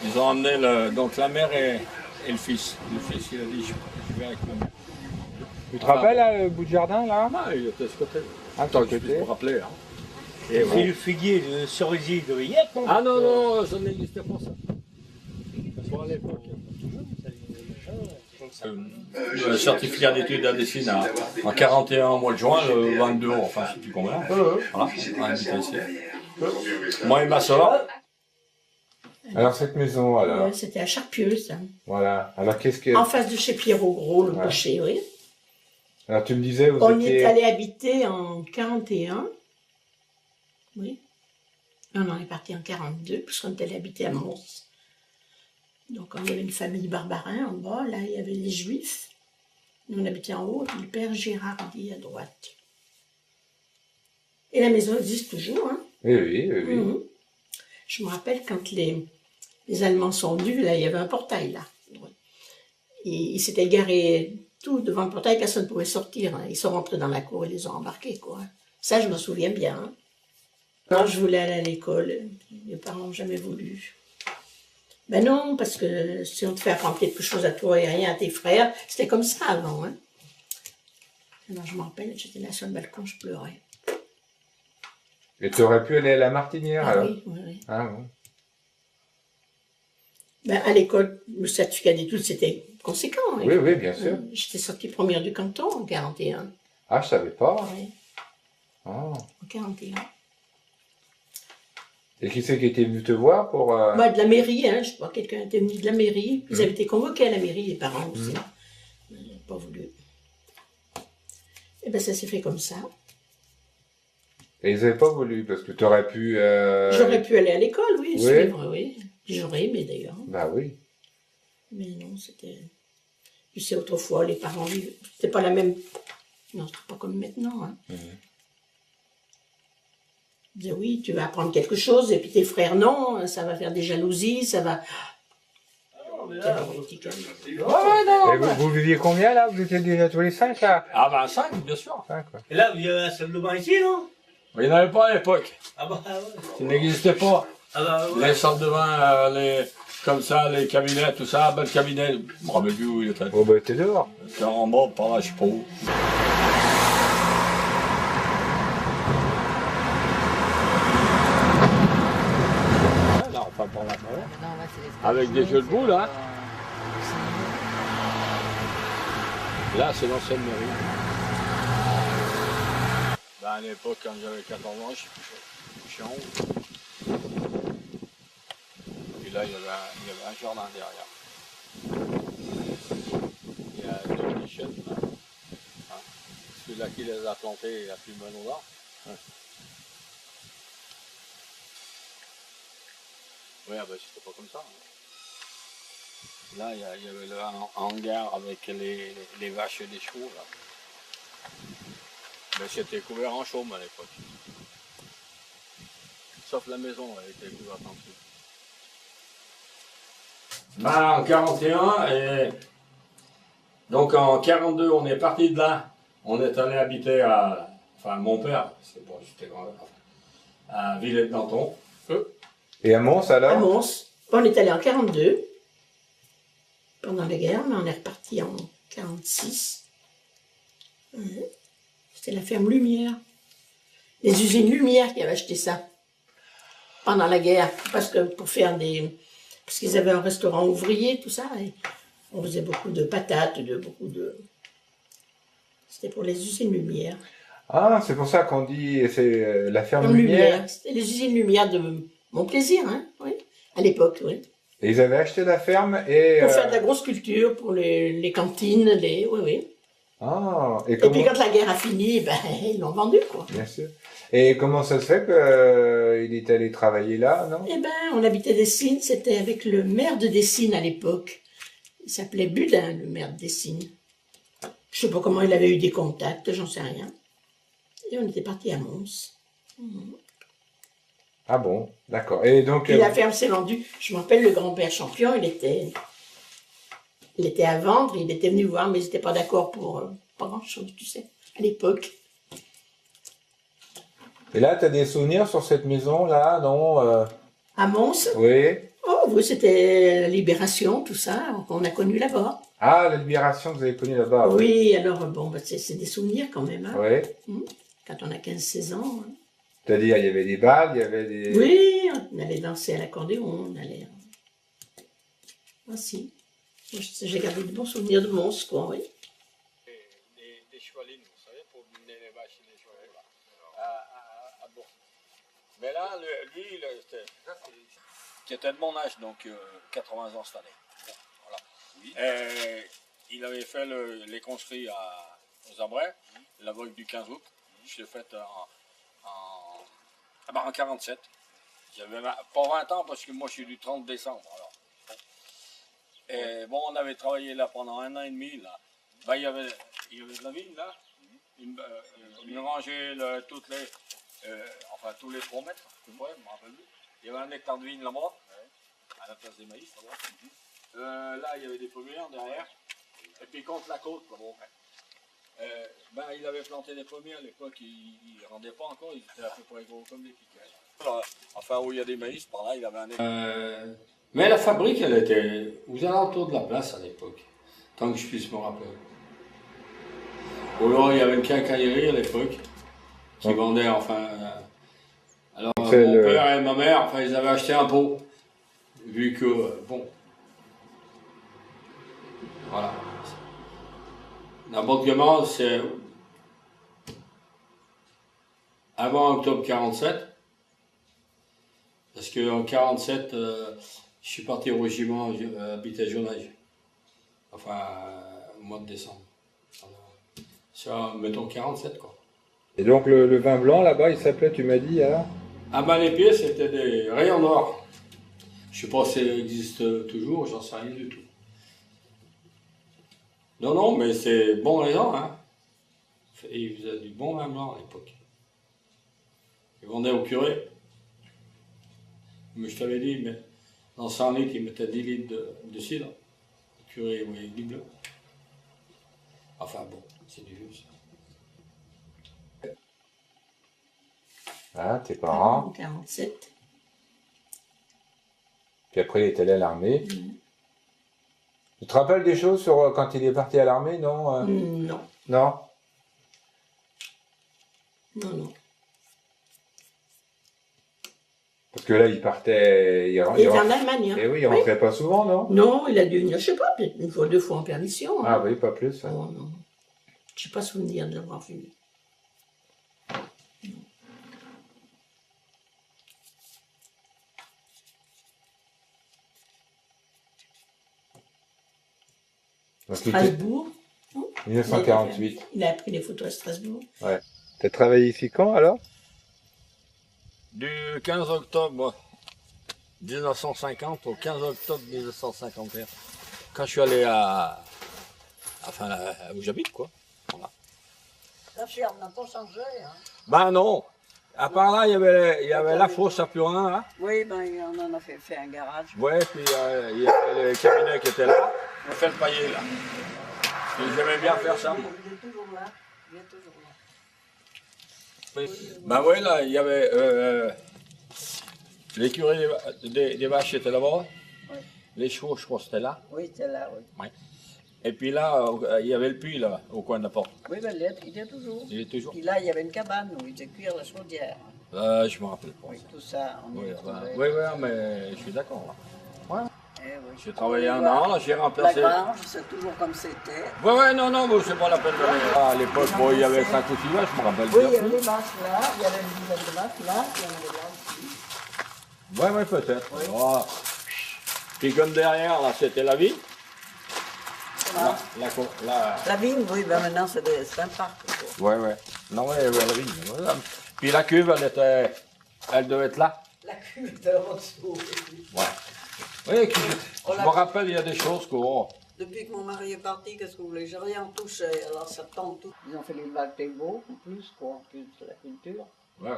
ils ont emmené donc la mère et le fils. Le fils, il a dit, je vais avec ma mère. Tu te rappelles, là, le bout de jardin, là? Ah, il était de ce côté. Attends, je peux me rappeler. Hein. Et c'est le figuier de cerisier de Riette, non? Ah non, non, ça n'existait pas, ça. Ça soit à l'époque. Le certificat d'études à Dessines en 41 au mois de juin, le 22, enfin, je ne sais plus combien. Voilà, on a habité ici. Moi et ma soeur. Alors, cette maison, alors? C'était à Charpieu, ça. Voilà. Alors, qu'est-ce que... En face de chez Pierrot Gros, le boucher, oui. Alors, tu me disais, vous On y étiez... est allé habiter en 41. Oui. On en est parti en 42, puisqu'on est allé habiter à Mons. Donc, on avait une famille barbarin en bas. Là, il y avait les Juifs. Nous, on habitait en haut, et le père Gérardi à droite. Et la maison existe toujours, hein. Oui, oui, oui. Mmh. Je me rappelle quand les Allemands sont venus, là, il y avait un portail, là. Et ils s'étaient garés tout devant le portail, personne ne pouvait sortir. Hein. Ils sont rentrés dans la cour et les ont embarqués, quoi. Ça, je me souviens bien. Hein. Quand je voulais aller à l'école, mes parents n'ont jamais voulu. Ben non, parce que si on te fait apprendre quelque chose à toi et rien à tes frères, c'était comme ça avant. Hein. Alors je me rappelle, j'étais là sur le balcon, je pleurais. Et tu aurais pu aller à la Martinière alors? Oui, oui, oui. Ah bon. Ben, à l'école, le certificat d'études, c'était conséquent. Hein. Oui, oui, bien sûr. J'étais sortie première du canton en 41. Ah, je savais pas. Oui, Ah. en 41. Et qui c'est qui était venu te voir pour... Bah, de la mairie, hein, je crois, quelqu'un était venu de la mairie. Ils avaient été convoqués à la mairie, les parents aussi. Ils n'ont pas voulu. Et ben ça s'est fait comme ça. Et ils n'avaient pas voulu, parce que tu aurais pu... J'aurais pu aller à l'école, oui, Oui. suivre, oui. J'aurais aimé d'ailleurs. Bah oui. Mais non, c'était... Tu sais, autrefois, les parents vivaient... C'était pas la même... Non, c'était pas comme maintenant, hein. Ils disaient, oui, tu vas apprendre quelque chose, et puis tes frères, non, ça va faire des jalousies, ça va... Et vous viviez combien là? Vous étiez déjà tous les 5 là? Ah ben 5, bien sûr. 5, ouais. Et là, il y avait la salle de bain ici, non? Il n'y en avait pas à l'époque. Ah bah ouais. Ça n'existait pas. Ah bah ouais. Les salles de bain, comme ça, les cabinets, tout ça, ben, le cabinet, je me rappelle plus où il était. Oh bah t'es dehors. C'était en bas, par là, je sais pas où. Là, on parle par là, par là. Avec des jeux de boules, hein. Là, c'est l'ancienne mairie. Ben, à l'époque, quand j'avais 14 ans, je suis en haut. Et là, il y avait un jardin derrière. Il y a deux nichettes, là. Hein. Celui-là qui les a plantés, il a plus mal au nord. Hein. Oui, ben, c'était pas comme ça. Hein. Là, il y avait le hangar avec les vaches et les chevaux, là. Mais c'était couvert en chaume à l'époque. Sauf la maison, elle était couverte en dessous. Ben, en 41, et donc en 42, on est parti de là. On est allé habiter à... Enfin, mon père, c'est bon, j'étais grand, à Villette-Danton. Et à Mons alors? À Mons. On est allé en 42, pendant la guerre, mais on est reparti en 46. C'était la ferme Lumière. Les usines Lumière qui avaient acheté ça pendant la guerre, parce que pour faire des... Parce qu'ils avaient un restaurant ouvrier, tout ça, et on faisait beaucoup de patates, C'était pour les usines Lumière. Ah, c'est pour ça qu'on dit c'est la ferme Ferme Lumière. C'était les usines Lumière de Mon Plaisir, hein, oui, à l'époque, oui. Et ils avaient acheté la ferme et... Pour faire de la grosse culture, pour les cantines, oui, oui. Ah, Et puis quand la guerre a fini, ben, ils l'ont vendu, quoi. Bien sûr. Et comment ça se fait qu'il est allé travailler là, non? Eh ben, on habitait Dessines, c'était avec le maire de Dessines à l'époque. Il s'appelait Budin, le maire de Dessines. Je sais pas comment il avait eu des contacts, j'en sais rien. Et on était parti à Mons. Ah bon, d'accord. Et donc... Puis la ferme s'est vendue. Je me rappelle, le grand-père Champion, il était à vendre, il était venu voir, mais ils n'étaient pas d'accord pour pas grand-chose, tu sais, à l'époque. Et là, tu as des souvenirs sur cette maison-là, non À Mons? Oui. Oh, oui, c'était la Libération, tout ça, qu'on a connu là-bas. Ah, la Libération que vous avez connue là-bas. Oui, alors, bon, bah, c'est des souvenirs quand même. Hein. Oui. Quand on a 15-16 ans. Hein. C'est-à-dire, il y avait des balles, il y avait des... Oui, on allait danser à l'accordéon, on allait... Ah si, j'ai gardé de bons souvenirs de Mons, quoi, oui. Des chevalines, vous savez, pour mener les vaches et les chevaux, là, à Bourg. Mais là, lui, qui était de mon âge, donc 80 ans cette année. Bon, voilà. Et il avait fait les conscrits aux Abrets, la vogue du 15 août. Je l'ai faite en 47. J'avais pas 20 ans parce que moi je suis du 30 décembre. Alors. Et bon, on avait travaillé là pendant 1 an et demi. Là. Ben, il y avait de la vigne là. Une rangée, tous les 3 mètres, je me rappelle plus. Il y avait 1 hectare de vigne là-bas, à la place des maïs là-bas. Là, il y avait des pommiers derrière. Et puis contre la côte, là, bon, ben, il avait planté des pommiers à l'époque, il ne rendait pas encore, ils étaient à peu près gros comme des piquets. Enfin, où il y a des maïs, par là, il avait un... mais la fabrique, elle était aux alentours de la place à l'époque, tant que je puisse me rappeler. Ou alors, il y avait une quincaillerie à l'époque, qui vendait, enfin... alors, mon père et ma mère, enfin, ils avaient acheté un pot, vu que, bon... Voilà. L'abonnement, c'est avant octobre 47, parce qu'en 47, je suis parti au régiment, j'habitais Jonage, enfin, au mois de décembre. C'est, mettons, 47, quoi. Et donc le vin blanc, là-bas, il s'appelait, tu m'as dit, alors? À Malépied, c'était des rayons d'or. Je ne sais pas si ça existe toujours, j'en sais rien du tout. Non, non, mais c'est bon raisin, hein. Il faisait du bon vin blanc à l'époque. Il vendait au curé. Mais je t'avais dit, mais dans 100 litres, il mettait 10 litres de cidre. Le curé, oui, du bleu. Enfin bon, c'est du vieux, ça. Ah, tes parents. En 47. Puis après, il est allé à l'armée. Tu te rappelles des choses sur quand il est parti à l'armée, non? Non. Non? Non, non. Parce que là, il partait... Il était en Allemagne. Hein. Eh oui, il rentrait pas souvent, non? Non, il a dû venir, je sais pas, peut-être une fois, 2 fois en permission. Hein. Ah oui, pas plus. Oh, non. Je n'ai pas souvenir de l'avoir vu. Strasbourg. 1948. Il a pris des photos à Strasbourg. Ouais. T'as travaillé ici quand, alors? Du 15 octobre 1950 au 15 octobre 1951. Quand je suis allé enfin, où j'habite, quoi. Voilà. La ferme n'a pas changé. Hein. Ben non. À part là, il y avait la fosse à Purin, là. Oui, ben on en a fait un garage. Ouais, puis il y avait le cabinet qui était là. On fait le paillet, là. Et j'aimais bien faire ça, moi. Il est toujours là. Il est toujours là. Ben oui, là, il y avait l'écurie des vaches était là-bas. Oui. Les chevaux, je crois, c'était là. Oui, c'était là, oui. Ouais. Et puis là, il y avait le puits, là, au coin de la porte. Oui, ben il est toujours. Il est toujours. Puis là, il y avait une cabane où il était cuire la chaudière. Je me rappelle pas. Oui, tout ça, on y retrouvait. Oui, mais je suis d'accord, là. Ouais. Eh oui. J'ai travaillé un an, là, j'ai remplacé. La grange, c'est toujours comme c'était. Ouais, non, mais c'est pas la peine de aller. À l'époque, bon, il y avait 5 ou 6 vaches, je me rappelle bien. Oui, il y avait des vaches là, il y avait une dizaine de vaches là, puis il y en avait là aussi. Ouais, peut-être. Oui. Oh. Puis comme derrière, là, c'était la ville. Voilà. La vigne, oui, ben maintenant c'est un parc. Ouais. Non, ouais, la vigne. Voilà. Puis la cuve, elle devait être là. La cuve était en dessous. Ouais. Oui, je me rappelle, il y a des choses que... Oh. Depuis que mon mari est parti, qu'est-ce que vous voulez? J'ai rien touché, alors ça tombe tout. Ils ont fait les vagues des veaux, en plus, quoi, en plus de la culture. Ouais.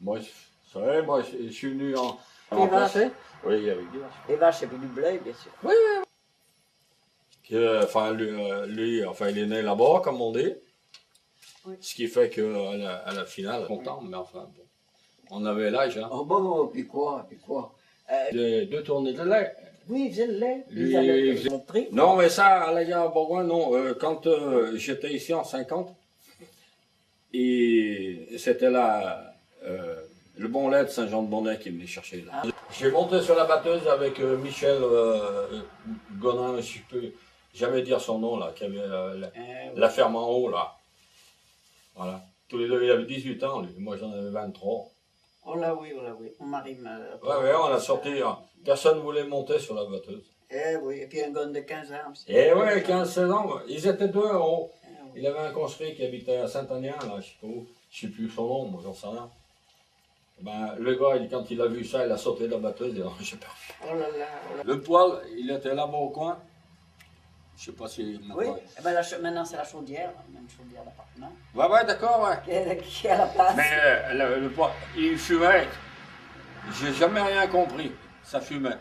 Moi, je suis venu en... Les vaches? Oui, il y avait des vaches. Les vaches et puis du blé, bien sûr. Oui. Enfin, lui, enfin, il est né là-bas, comme on dit. Oui. Ce qui fait qu'à la finale, content, mais enfin, bon. On avait l'âge, hein. Oh bon, puis quoi? 2 tournées de lait. Oui, il faisait le lait. Il faisait... Non, mais ça, à la gare Bourgoin, non. Quand j'étais ici en 50, et c'était là, le bon lait de Saint-Jean-de-Bonnet qui venait chercher là. J'ai monté sur la batteuse avec Michel Gonin, je peux jamais dire son nom là, qui avait la ferme en haut là. Voilà. Tous les deux, il avait 18 ans, lui. Moi j'en avais 23. Oh là oui. Mon mari m'a... Ouais, on a sorti. Personne ne voulait monter sur la batteuse. Eh oui, et puis un gars de 15 ans aussi. Eh ouais, 15-16 ans. Ils étaient 2 en haut. Il avait un conscrit qui habitait à Saint-Agnien, là, je sais pas où. Je sais plus son nom, moi j'en sais rien. Ben, le gars, quand il a vu ça, il a sauté de la batteuse, il a dit, j'ai peur. Oh là là. Le poêle, il était là-bas au coin. Je sais pas si... Oui, eh ben maintenant c'est la chaudière, même chaudière d'appartement. Ouais, d'accord, ouais. Qui est à la place. Mais le poêle, il fumait. J'ai jamais rien compris. Ça fumait.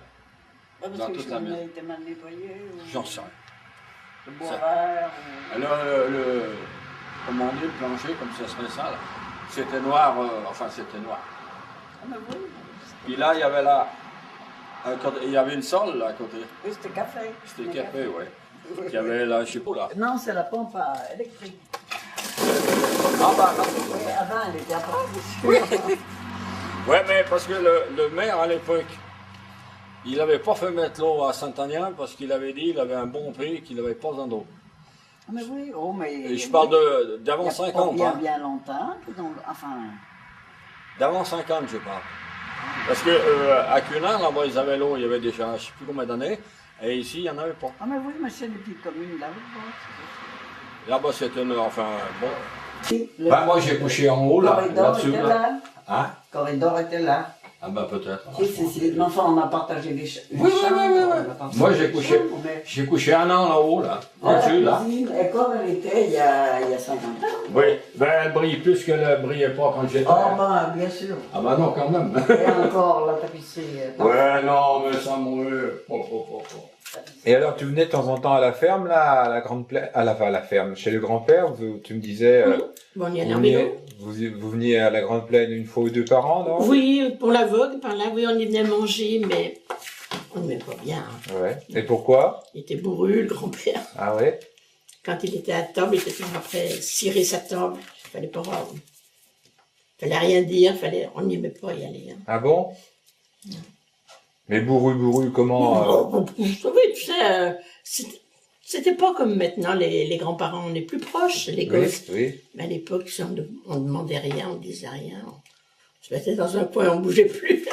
Parce que il était mal nettoyé ou... J'en sais rien. Le bois vert. Comment on dit, le plancher, comme ça serait ça, là. C'était noir, enfin c'était noir. Ah, mais oui. Puis là, il y avait là, il y avait une salle là à côté. Oui, c'était café. C'était café, oui. Il y avait là, je sais pas là. Non, c'est la pompe électrique. Ah bah là. Oui, avant, elle était à part. Oui. Ouais, mais parce que le maire à l'époque, il n'avait pas fait mettre l'eau à Saint-Agnan parce qu'il avait dit qu'il avait un bon prix, qu'il n'avait pas besoin d'eau. Ah, mais oui, oh, mais. Et je parle d'avant 50. Il y a Hein. bien longtemps, donc, enfin. D'avant 50, je parle. Parce que à Cunin, là-bas, ils avaient l'eau, il y avait déjà, je ne sais plus combien d'années, et ici, il n'y en avait pas. Ah, mais oui, mais c'est des petites communes là. Là-bas, c'était enfin, bon. Le Ben, moi, j'ai couché en haut, là, corridor là-dessus. était Là. là. Hein? Le corridor était là. Ah ben, peut-être. Si. Mais enfin, on a partagé les chambres. Oui. Moi, j'ai couché un an là-haut, là, en dessus, là. Et comme elle était il y a 50 ans. Oui, ben, elle brille plus qu'elle ne brillait pas quand j'étais. Oh, ben, bien sûr. Ah ben non, quand même. Et encore la tapisserie. Ouais, non, mais ça m'aurait... Et alors, tu venais de temps en temps à la ferme, là, à la grande plaine, à la ferme, chez le grand-père, tu me disais, Bon, on y allait en vélo. vous veniez à la grande plaine une fois ou deux par an, non? Oui, pour la vogue, par là, oui, on y venait manger, mais on n'aimait pas bien. Hein. Ouais. Et pourquoi? Il était bourru, le grand-père. Ah ouais? Quand il était à table, il était toujours après cirer sa table. Il fallait pas... fallait rien dire, on n'y aimait pas y aller. Hein. Ah bon? Mais bourru, comment? Oui, tu sais, c'était pas comme maintenant, les grands-parents, on est plus proches, les gosses. Oui. Mais à l'époque, on demandait rien, on disait rien. On se mettait dans un coin, on bougeait plus.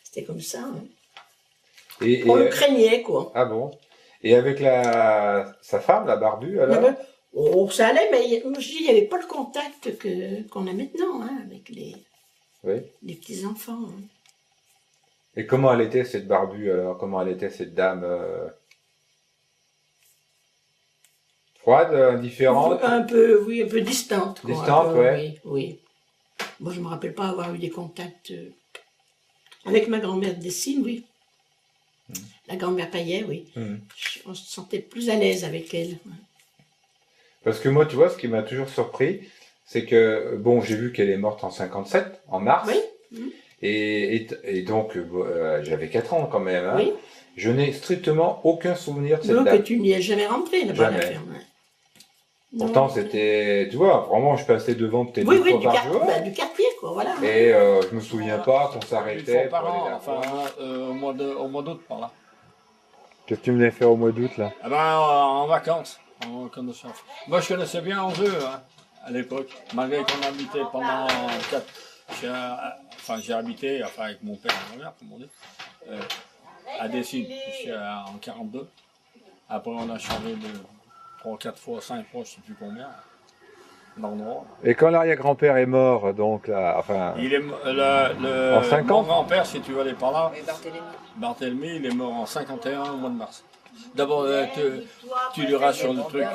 C'était comme ça. Hein. On le craignait, quoi. Ah bon? Et avec sa femme, la barbue, alors? Oh, ça allait, mais je dis, il n'y avait pas le contact qu'on a maintenant, hein, avec les petits-enfants. Hein. Et comment elle était, cette barbue, alors? Comment elle était, cette dame froide, indifférente? Un peu distante. Quoi, distante, ouais. Oui. Moi, je ne me rappelle pas avoir eu des contacts avec ma grand-mère de Dessines, oui. La grand-mère Payet, oui. On se sentait plus à l'aise avec elle. Parce que moi, tu vois, ce qui m'a toujours surpris, c'est que, bon, j'ai vu qu'elle est morte en 57, en mars. Oui. Et donc, j'avais 4 ans quand même. Hein. Oui. Je n'ai strictement aucun souvenir de cette Donc, date. tu n'y es jamais rentré, là-bas, Jamais. la ferme. Pourtant, c'était, tu vois, vraiment, je passais devant peut-être Oui, deux fois par jour. Du quartier, quoi, voilà. Et je me souviens pas qu'on s'arrêtait pour aller la voir. Au mois d'août, par là. Qu'est-ce que tu venais faire au mois d'août, là? Eh ben, en vacances. Moi, je connaissais bien Angers, hein, à l'époque. Malgré qu'on habitait pendant 4... j'ai habité avec mon père et ma mère, comme on dit, à Dessines, en 42. Après, on a changé de 3, 4 fois, 5 fois, je ne sais plus combien, d'endroits. Et quand l'arrière-grand-père est mort, donc là, enfin... Il est, en 50? Mon grand-père, si tu veux aller par là, Oui, Barthélemy, il est mort en 51 au mois de mars. D'abord, tu liras sur le truc.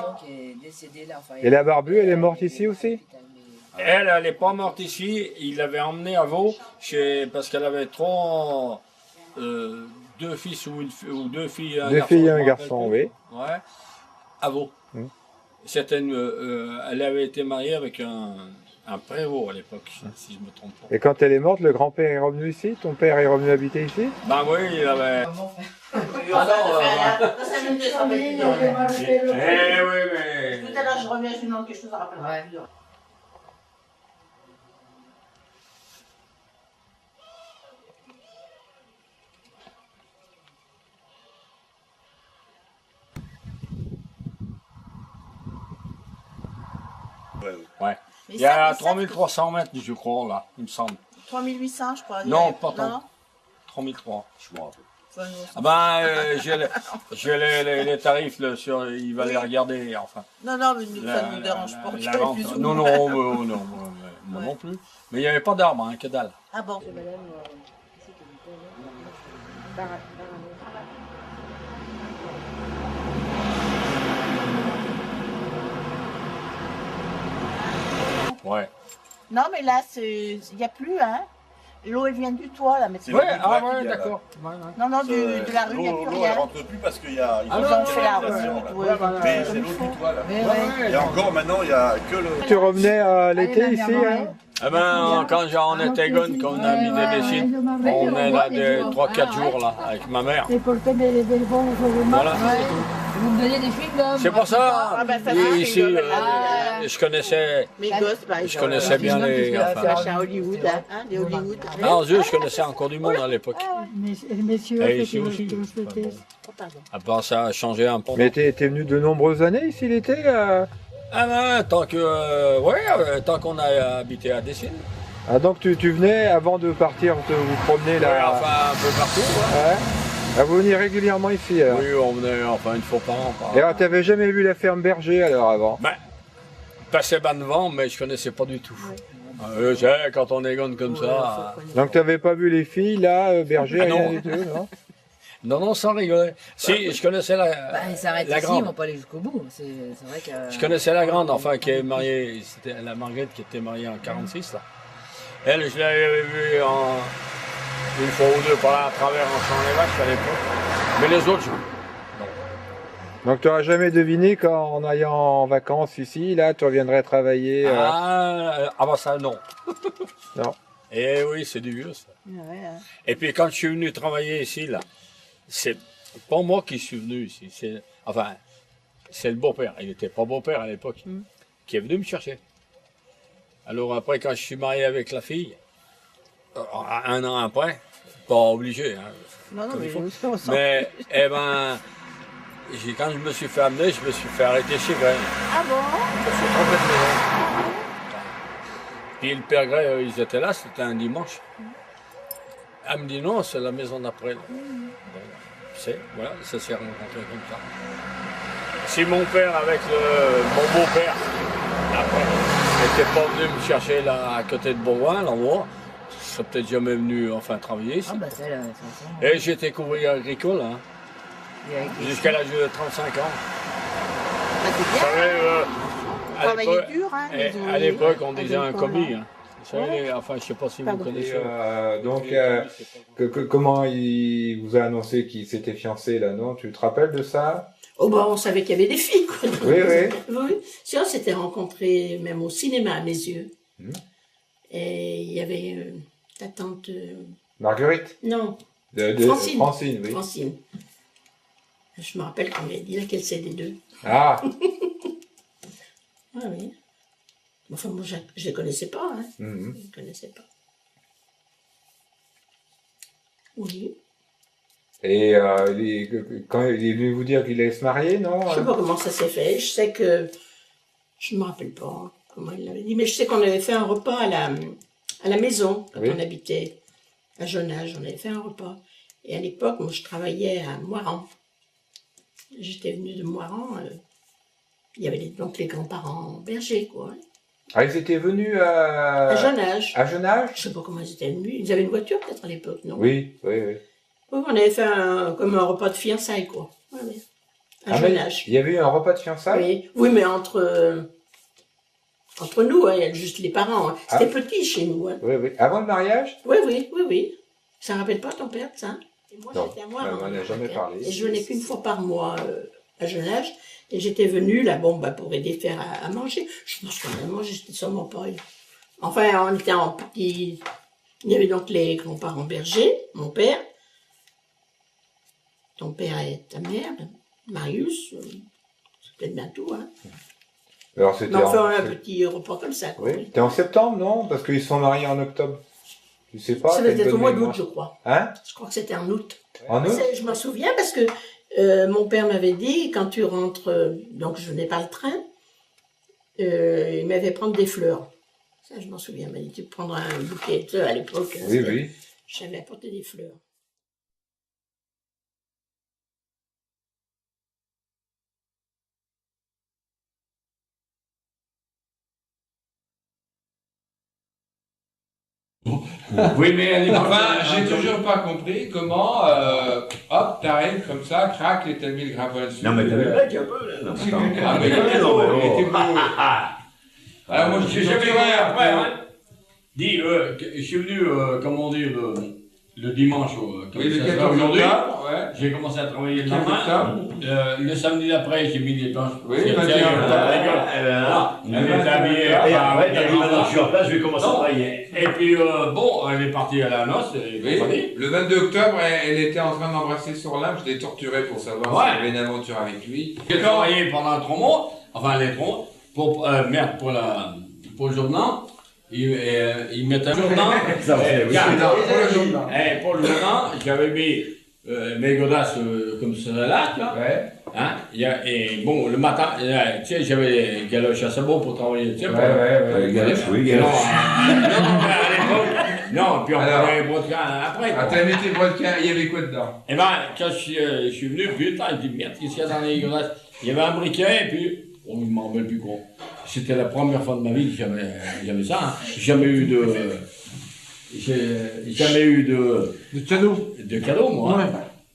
Et la barbue, elle est morte ici aussi? Elle n'est pas morte ici, il l'avait emmenée à Vaud, parce qu'elle avait trop... 2 fils ou 2 filles, un 2 garçon. filles et un garçon, oui. Ouais, à Vaud. Elle avait été mariée avec un prévôt à l'époque, si je ne me trompe pas. Et quand elle est morte, le grand-père est revenu ici? Ton père est revenu habiter ici? Ben oui, il avait... oui, mais... Tout à l'heure, je reviens, je lui demande quelque chose à rappeler. Ouais. Il y a 3300 mètres, je crois, là, il me semble. 3800, je crois. Non, pas tant. 3003, je me rappelle. Ah ben, j'ai les tarifs, là, il va les regarder, enfin. Non, mais ça ne nous dérange pas. Non, moi non plus. Mais il n'y avait pas d'arbre, hein, que dalle. Ah bon. Ouais. Non, mais là, il n'y a plus, hein. L'eau, elle vient du toit, là, mais c'est Ouais, pas du ah toit ouais, qu'il y a, là. d'accord. Non, non, de la rue, il n'y a plus L'eau, rien. elle rentre plus parce qu'il y a... Ils ont fait la rue. Mais c'est l'eau du toit, là. Ouais. Et encore, maintenant, il n'y a que le... Tu revenais à l'été ici hein? Eh ben, quand on était jeune, quand on habitait des sites, on est là de 3-4 jours là, avec ma mère. Voilà. Vous me donnez des chewing-gums. C'est pour ça, Ah, bah, ça et va, ici, c'est rigolo. je connaissais, Mes gosses, par je exemple. connaissais bien les... C'est Enfin, à Hollywood, hein, les Hollywood. ah, en Dieu, je connaissais encore du monde à l'époque. Et ici aussi. À part ça, a changé un peu. Mais t'es venu de nombreuses années ici l'été Ah ben, tant qu'on a habité à Dessines. Ah, donc tu venais avant de partir vous promener là Ouais, enfin, un peu partout. Ouais. Ouais. Ah, vous venez régulièrement ici alors. Oui, on venait enfin une fois par an. Et alors t'avais jamais vu la ferme Berger alors avant? Ben, passais ban devant, mais je connaissais pas du tout. Quand on est jeune comme ça. Donc t'avais pas vu les filles là, Berger, Ah, rien non. du tout, non? Non, sans rigoler. Si, je connaissais Bah, ils s'arrêtent la ici, grande. ils vont pas aller jusqu'au bout. C'est vrai que... Je connaissais la grande, enfin, qui est mariée, c'était la Marguerite qui était mariée en 46, là. Elle, je l'avais vue une fois ou deux par là à travers en champ les vaches à l'époque. Mais les autres, non. Donc tu n'auras jamais deviné qu'en allant en vacances ici, là, tu reviendrais travailler Bah ça, non. Non. Eh oui, c'est du vieux, ça. Ouais, hein. Et puis quand je suis venu travailler ici, là, c'est pas moi qui suis venu ici. C'est le beau-père. Il n'était pas beau-père à l'époque. Qui est venu me chercher. Alors après, quand je suis marié avec la fille, un an après, pas obligé, hein, Non, non, comme mais il faut. on s'en Mais, eh ben, quand je me suis fait amener, je me suis fait arrêter chez Gray. Ah bon? Je me suis trompé de maison. Puis le père Gray, ils étaient là, c'était un dimanche. Elle me dit non, c'est la maison d'après. Bon, voilà, ça s'est rencontré comme ça. Si mon père avec mon beau-père, après, n'était pas venu me chercher là à côté de Bourgoin, là moi, je serais peut-être jamais venu enfin travailler ici. Ah bah c'est là, Et j'étais ouvrier agricole, hein, jusqu'à l'âge de 35 ans. Ah, c'est Vous bien. savez, Travailler dur, hein, les à ouvriers, l'époque, on disait un agricoles, commis. hein. Hein. Vous savez, enfin, je sais pas si vous connaissez. Donc, comment il vous a annoncé qu'il s'était fiancé là, non? Tu te rappelles de ça? Oh bah on savait qu'il y avait des filles, quoi. Oui, oui. Oui. Si on s'était rencontrés même au cinéma à mes yeux. Et il y avait ta tante... Marguerite? Non. Francine. Francine, oui. Francine. Je me rappelle qu'on m'a dit laquelle c'est des deux. Ah. Ah oui. Enfin, moi, je ne les connaissais pas. Hein. Je ne les connaissais pas. Oui. Et quand il est venu vous dire qu'il allait se marier, non? Je ne sais pas comment ça s'est fait. Je sais que... Je ne me rappelle pas comment il l'avait dit. Mais je sais qu'on avait fait un repas à la maison, quand on habitait à jeune âge. On avait fait un repas. Et à l'époque, moi, je travaillais à Moiran. J'étais venue de Moiran. Il y avait donc les grands-parents bergers, quoi. Ah, ils étaient venus à jeune âge. À jeune âge? Je ne sais pas comment ils étaient venus. Ils avaient une voiture, peut-être, à l'époque, non? Oui, oui, oui. Oui, on avait fait comme un repas de fiançailles, quoi. Ouais, ouais. À jeune âge. Il y avait eu un repas de fiançailles? Oui, oui, mais entre nous, hein, il y a juste les parents. Hein. C'était petit chez nous. Hein. Oui, oui. Avant le mariage? Oui, oui, oui, oui. Ça ne rappelle pas ton père, ça? Et moi, j'étais à moi. On n'en a jamais parlé. Et je venais qu'une fois par mois à jeune âge. Et j'étais venue là, bon, bah, pour aider faire à manger. Je pense qu'on a mangé, c'était sûrement pas. Enfin, on était en petit. Il y avait donc les grands-parents bergers, mon père, ton père et ta mère, Marius, c'est peut-être bien tout, hein. Alors c'était un petit repas comme ça. Oui. C'était en septembre, non? Parce qu'ils se sont mariés en octobre. Tu sais pas? Ça devait être au mois d'août, je crois. Hein? Je crois que c'était en août. En août? Je m'en souviens parce que mon père m'avait dit, quand tu rentres, donc je n'ai pas le train, il m'avait prendre des fleurs. Ça, je m'en souviens. Il m'a dit, tu prendras un bouquet. Tu sais, à l'époque, oui, oui. Je savais apporter des fleurs. Oui, mais elle est enfin, j'ai toujours pas compris comment, hop, t'arrives comme ça, crac, et t'as mis le grappin dessus. Non, mais t'as mis le bec un peu, là. Non, mais il était beau. Alors moi, je j'ai suis jamais sorti vu après, hein. Dis, je suis venu, comme on dit, le dimanche, comme Oui, le ça 14 sera aujourd'hui. octobre, ouais. J'ai commencé à travailler le 15 lendemain. Le samedi d'après, j'ai mis les planches. Oui, C'est- 21 c'est- octobre. Elle m'est habillé. Et après, t'as dit, maintenant, je suis en place, je vais commencer à Non. travailler. Et puis, bon, elle est partie à la noce. Et Oui, compagnie. le 22 octobre, elle était en train d'embrasser sur l'âme, je l'ai torturé pour savoir Ouais. s'il y avait une aventure avec lui. J'ai travaillé pendant 3 mois, enfin les 3 pour, pour le journal. Il mettait un journal. Ça, c'est- oui. Pour le journal, j'avais mis mes godasses comme celle-là, tu vois. Ouais. Hein, et bon, le matin, tu sais, j'avais les galoches à sabot pour travailler, tu sais. Les galoches, oui, les Non, galoches. à l'époque, non, puis on Alors, prenait les vodka après. Ah, t'as mis tes vodka, il y avait quoi dedans? Et ben, quand je suis venu, putain, je dis merde, qu'est-ce qu'il y a dans les godasses? Il y avait un briquet, et puis, oh, je m'en rappelle plus quoi. C'était la première fois de ma vie que j'avais ça. Hein. J'ai jamais eu de cadeaux. De cadeaux, moi. Ouais.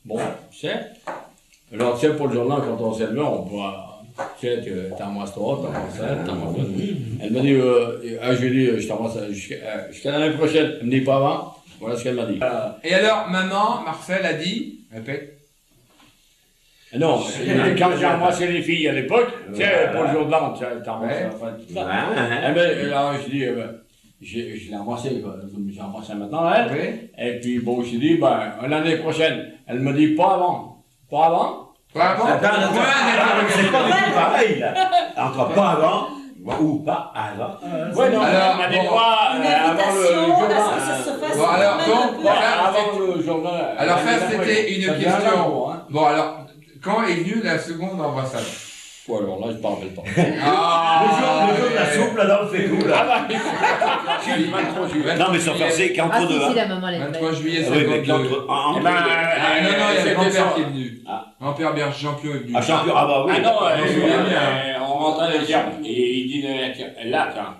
Bon, tu sais. Alors, tu sais, pour le journal, quand on s'est levé, on pourra. Tu sais, t'embrasses toi, t'embrasses elle, t'embrasses elle. Elle m'a dit, je lui ai dit, je t'embrasse jusqu'à l'année prochaine. Elle me dit pas avant. Voilà ce qu'elle m'a dit. Et alors, maman, Marcel a dit, répète. Non, quand j'ai embrassé les filles à l'époque, tu sais, pour le jour de l'an, tu as embrassé la femme, tout ça. Alors, je dis, je l'ai embrassé, quoi. J'ai embrassé maintenant, elle. Oui. Et puis, bon, je dis, l'année prochaine. Elle me dit, pas avant. Pas avant? Pas avant? Attends, c'est pas du tout pareil, là. Entre pas avant ou pas avant. Ouais, non, alors, elle m'a dit bon, pas avant le journal. Bon, alors, donc, ça, Avant le journal. alors ça, c'était une Ça devient un question. jour, hein. Bon, alors, quand est venue la seconde embrassade? Bon, alors là, je ne me rappelle pas. Le jour de la soupe, là, dans le fécou, là. Ah bah, j'ai 23 juillet. Non, mais sans faire c'est Ah, qu'entre si, deux. si, la maman, elle est 23 juillet Ah oui, mais 52. qu'entre. Non, non, il y a le grand-père qui est venu. Grand-père Berge Champion est venu. Ah, champion, ah bah oui. Ah non, je me souviens bien. on rentrait les gerbes et il dînait là, tiens.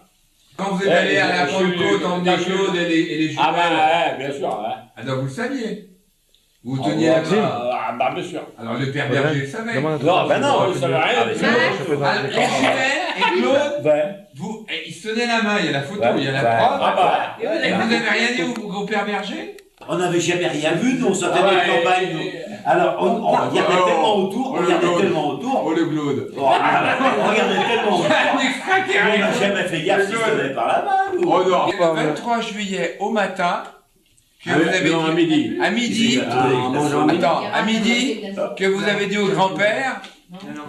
Quand vous êtes allé à la Pentecôte, emmener Claude et les jumelles. Ah bah, bien sûr, ouais. Ah non, vous le saviez. Vous teniez la main. Ah bah, bien sûr. Alors le père Berger le savait. Non, bah non, il savait rien. Les jumelles et Claude, ils se tenaient la main, il y a la photo, il y a la preuve. Ah bah. Et vous n'avez rien dit au père Berger? On n'avait jamais rien vu, nous, on sortait de campagne, nous. Alors, on regardait tellement autour, Oh le Claude. On regardait tellement autour. On n'a jamais fait gaffe si je tenais par la main, nous. Oh non. Le 23 juillet au matin, que vous avez dit, à midi. à midi, à midi, que vous avez dit au grand-père,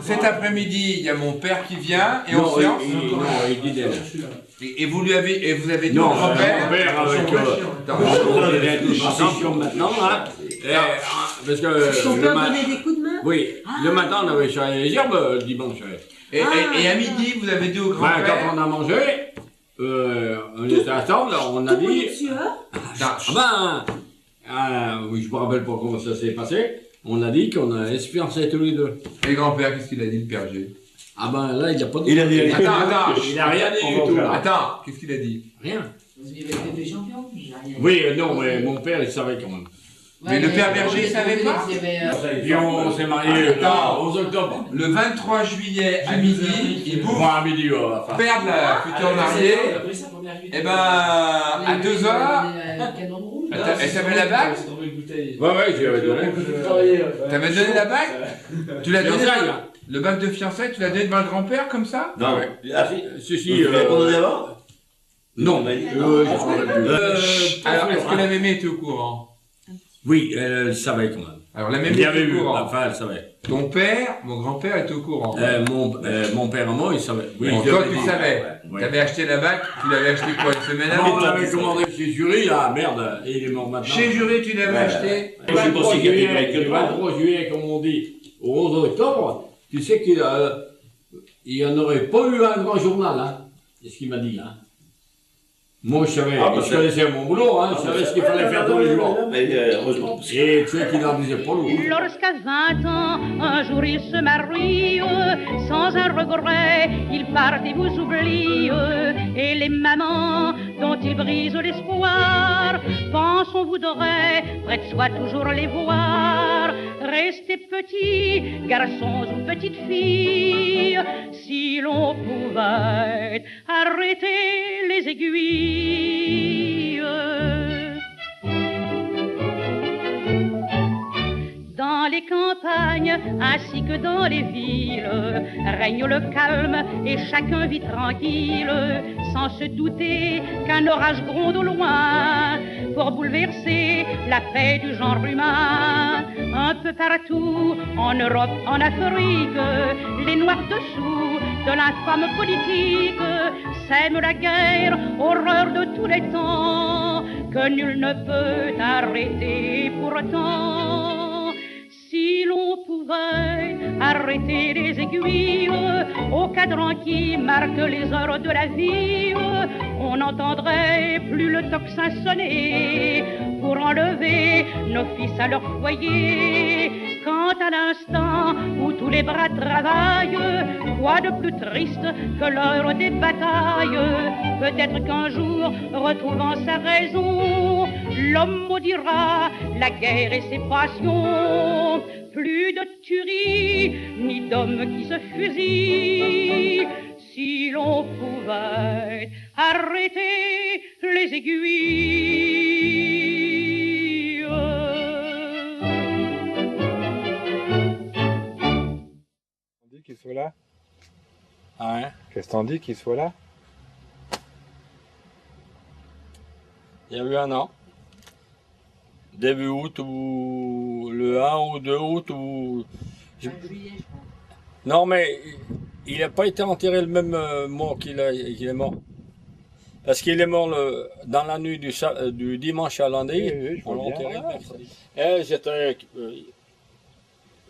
cet après-midi, il y a mon père qui vient, et on séance. Il dit déjà. Et vous avez dit Non, au grand-père. mon père avec. Il est en session maintenant, hein. Parce que. Ton père donnait des coups de main? Oui, le matin, on avait charrié les herbes, le dimanche. Et à midi, vous avez dit au Quand grand-père. on a mangé, on était à table, on a dit. Oui, je me rappelle pas comment ça s'est passé. On a dit qu'on a espéré tous les deux. Et le grand-père, qu'est-ce qu'il a dit, le père G? Ah ben là, il n'y a pas de. Il a dit. Attends, il n'a rien dit du tout. Là. Attends, qu'est-ce qu'il a dit? Rien. Vous avez le bébé champion? Oui, non, mais mon père, il savait quand même. Mais le père Berger, il savait pas? Puis on s'est marié au octobre. Le 23 juillet à midi, il bouffe. Enfin, à midi, enfin. Père de la future mariée. Et ben, à 2h. Elle t'avait la bague? Ouais, j'y avais donné. T'avais donné la bague? Tu l'as donné? Le bague de fiançailles, tu l'as donné devant le grand-père comme ça? Non, si. Vous l'avez pas donné avant? Non. Alors, est-ce que la mémé était au courant? Oui, elle savait quand même. Alors, la mémé Il y avait était au eu, courant. enfin, elle savait. Ton père, mon grand-père était au courant. Mon père et moi, il savait. Oui, Bon, je toi, l'avais tu dit. savais. Ouais. T'avais acheté la bague, tu l'avais acheté quoi, une semaine Non, avant? on l'avait commandé chez Jury, là, merde, et il est mort maintenant. Chez Jury, tu l'avais acheté? Le 23 juillet, comme on dit, au 11 octobre, tu sais qu'il n'y en aurait pas eu un grand journal, hein. C'est ce qu'il m'a dit, hein. Moi, je savais, je connaissais mon boulot, hein, je savais ce qu'il fallait faire tous les jours. Mais heureusement. Et tu sais qu'il en disait pas lourd. Lorsqu'à 20 ans, un jour il se marie, sans un regret, il part et vous oublie. Et les mamans dont il brise l'espoir, pensent on voudrait près de soi toujours les voir. Restez petits, garçons ou petites filles, si l'on pouvait arrêter les aiguilles. campagnes ainsi que dans les villes règne le calme et chacun vit tranquille, sans se douter qu'un orage gronde au loin pour bouleverser la paix du genre humain. Un peu partout, en Europe, en Afrique, les noirs dessous de l'infâme politique sèment la guerre, horreur de tous les temps, que nul ne peut arrêter pourtant. Si l'on pouvait arrêter les aiguilles au cadran qui marque les heures de la vie, on n'entendrait plus le tocsin sonner pour enlever nos fils à leur foyer. Quant à l'instant où tous les bras travaillent, quoi de plus triste que l'heure des batailles? Peut-être qu'un jour, retrouvant sa raison, l'homme maudira la guerre et ses passions. Plus de tuerie, ni d'hommes qui se fusillent. Si l'on pouvait arrêter les aiguilles. On dit qu'il soit là? Hein? Qu'est-ce qu'on dit qu'il soit là? Il y a eu un an. Début août ou le 1 ou 2 août ou... Non mais il n'a pas été enterré le même mois qu'il est mort. Parce qu'il est mort dans la nuit du dimanche à lundi. Oui, on l'a enterré le mercredi. Et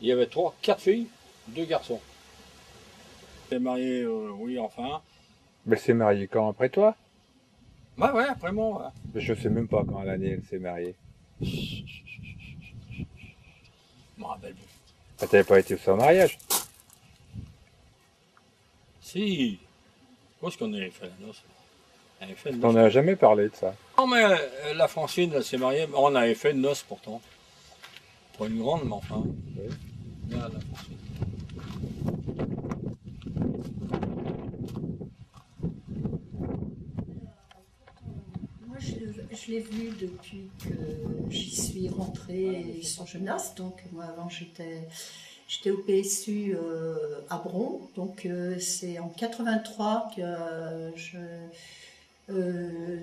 il y avait 4 filles, 2 garçons. Il est marié, oui enfin. Mais elle s'est mariée quand? Après toi? Bah ouais, après moi. Ouais. Je sais même pas quand l'année elle s'est mariée. Je me rappelle plus. Ah, t'avais pas été au son mariage? Si. Où est-ce qu'on avait fait la noce? On n'a jamais parlé de ça. Non mais la Francine, elle s'est mariée, on avait fait une noce pourtant. Pas une grande, mais enfin. Oui. Là, la Francine. Moi, je l'ai vu depuis que j'y suis rentrée sans jeunesse. Donc, moi, avant, j'étais au PSU à Bron. Donc, c'est en 83 que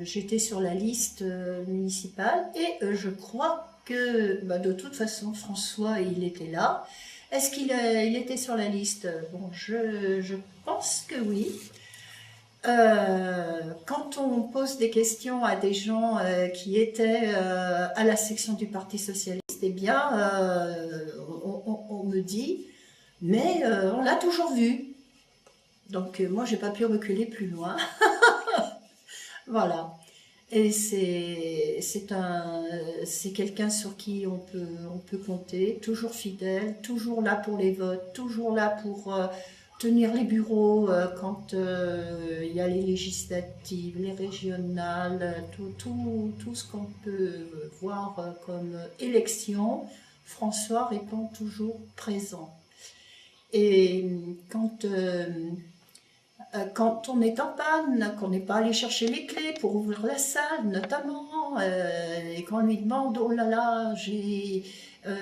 j'étais sur la liste municipale. Et je crois que, de toute façon, François, il était là. Est-ce qu'il était sur la liste? Bon, je pense que oui. Quand on pose des questions à des gens qui étaient à la section du Parti Socialiste, eh bien, on me dit, mais on l'a toujours vu. Donc, moi, j'ai pas pu reculer plus loin. Voilà. Et c'est quelqu'un sur qui on peut compter, toujours fidèle, toujours là pour les votes, toujours là pour tenir les bureaux quand il y a les législatives, les régionales, tout ce qu'on peut voir comme élection. François répond toujours présent. Et quand on est en panne, qu'on n'est pas allé chercher les clés pour ouvrir la salle, notamment, et qu'on lui demande « Oh là là,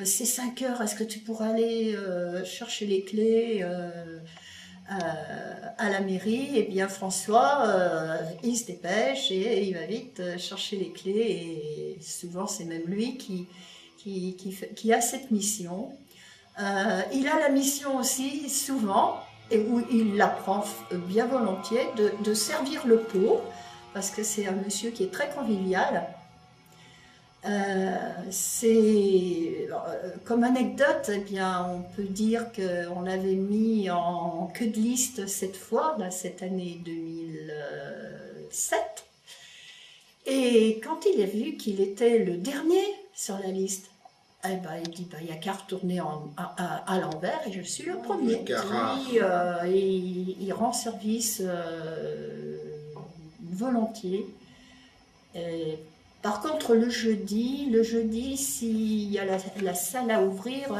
c'est 5 heures, est-ce que tu pourrais aller chercher les clés à la mairie ?» Eh bien, François, il se dépêche et il va vite chercher les clés. Et souvent, c'est même lui qui a cette mission. Il a la mission aussi, souvent, et où il l'apprend bien volontiers, de servir le pot, parce que c'est un monsieur qui est très convivial. Comme anecdote, eh bien, on peut dire qu'on l'avait mis en queue de liste cette fois, là, cette année 2007. Et quand il a vu qu'il était le dernier sur la liste, eh ben, il dit, il n'y a qu'à retourner à l'envers et je suis le premier. Il rend service volontiers. Et, par contre, le jeudi, s'il y a la salle à ouvrir,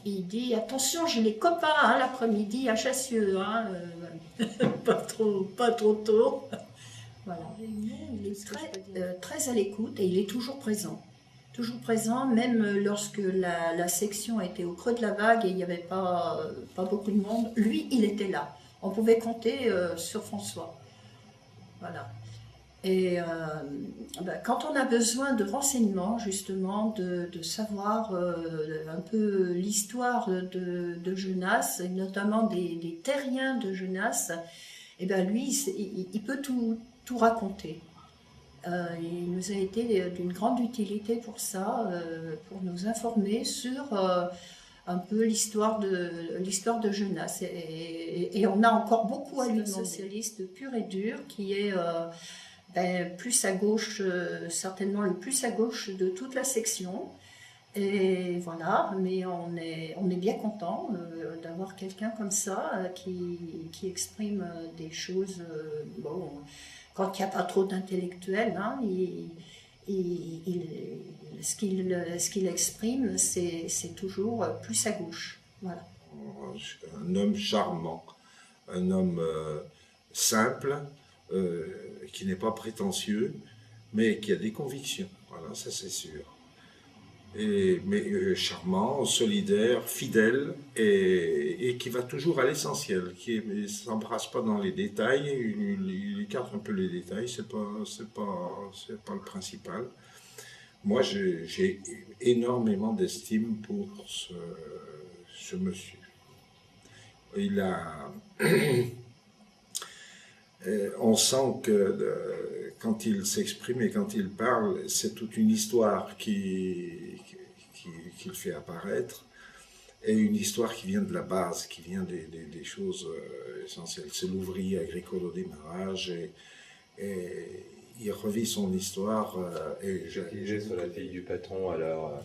il dit, attention, j'ai les copains l'après-midi à Chassieux, pas trop tôt. Voilà. Il est très à l'écoute et il est toujours présent. toujours présent, même lorsque la section était au creux de la vague et il n'y avait pas beaucoup de monde. Lui, il était là. On pouvait compter sur François. Voilà. Et quand on a besoin de renseignements, justement, de savoir un peu l'histoire de Genasse, et notamment des terriens de Genasse, et ben lui, il peut tout raconter. Il nous a été d'une grande utilité pour ça, pour nous informer sur un peu l'histoire de Genasse. Et on a encore beaucoup à lui, socialiste pur et dur, qui est plus à gauche, certainement le plus à gauche de toute la section. Et voilà, mais on est bien content d'avoir quelqu'un comme ça qui exprime des choses, bon, quand il n'y a pas trop d'intellectuels, hein, ce qu'il exprime, c'est toujours plus à gauche. Voilà. Un homme charmant, un homme simple, qui n'est pas prétentieux, mais qui a des convictions. Voilà, ça c'est sûr. Mais charmant, solidaire, fidèle, et qui va toujours à l'essentiel, qui ne s'embrasse pas dans les détails, il écarte un peu les détails, c'est pas le principal. Moi, j'ai énormément d'estime pour ce monsieur. Il a... on sent que quand il s'exprime et quand il parle, c'est toute une histoire qu'il fait apparaître, et une histoire qui vient de la base, qui vient des choses essentielles. C'est l'ouvrier agricole au démarrage, et il revit son histoire. Il est sur la fille du patron, alors...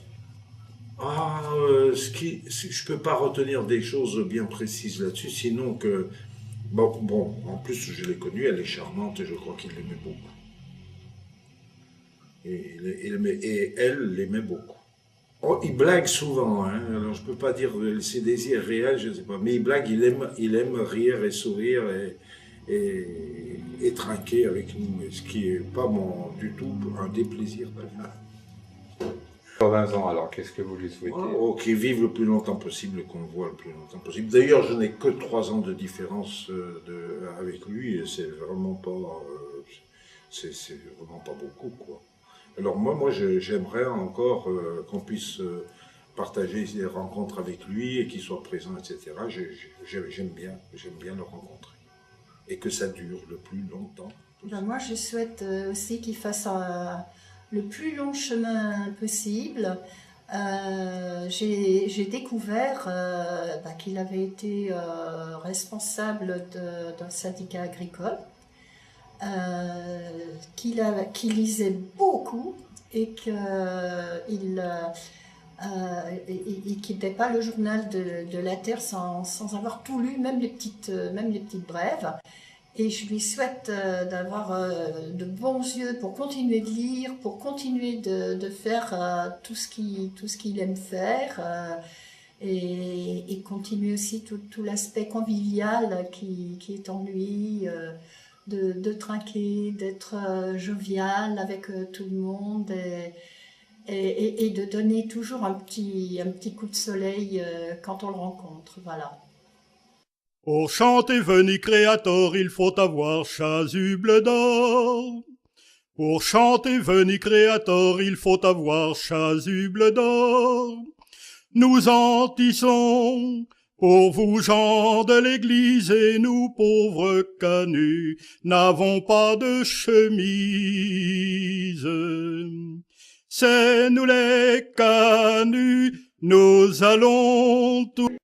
Je peux pas retenir des choses bien précises là-dessus, sinon que... Bon, en plus je l'ai connue, elle est charmante et je crois qu'il l'aimait beaucoup. Et elle l'aimait beaucoup. Oh, il blague souvent, hein. Alors je peux pas dire ses désirs réels, je sais pas, mais il blague, il aime rire et sourire et trinquer avec nous, ce qui est pas du tout un déplaisir de la 80 ans, alors qu'est-ce que vous lui souhaitez? Qu'il vive le plus longtemps possible, qu'on le voit le plus longtemps possible. D'ailleurs, je n'ai que 3 ans de différence avec lui, et c'est vraiment pas beaucoup, quoi. Alors moi j'aimerais encore qu'on puisse partager des rencontres avec lui et qu'il soit présent, etc. J'aime bien le rencontrer. Et que ça dure le plus longtemps. Moi, je souhaite aussi qu'il fasse le plus long chemin possible. J'ai découvert qu'il avait été responsable d'un syndicat agricole, qu'il lisait beaucoup et qu'il quittait pas le journal de la Terre sans avoir tout lu, même les petites brèves. Et je lui souhaite d'avoir de bons yeux pour continuer de lire, pour continuer de faire tout ce qu'il aime faire, et continuer aussi tout l'aspect convivial qui est en lui, de trinquer, d'être jovial avec tout le monde, et de donner toujours un petit coup de soleil quand on le rencontre. Voilà. Pour chanter Veni Creator, il faut avoir chasuble d'or. Pour chanter Veni Creator, il faut avoir chasuble d'or. Nous en tissons pour vous gens de l'église, et nous pauvres canuts n'avons pas de chemise. C'est nous les canuts, nous allons tout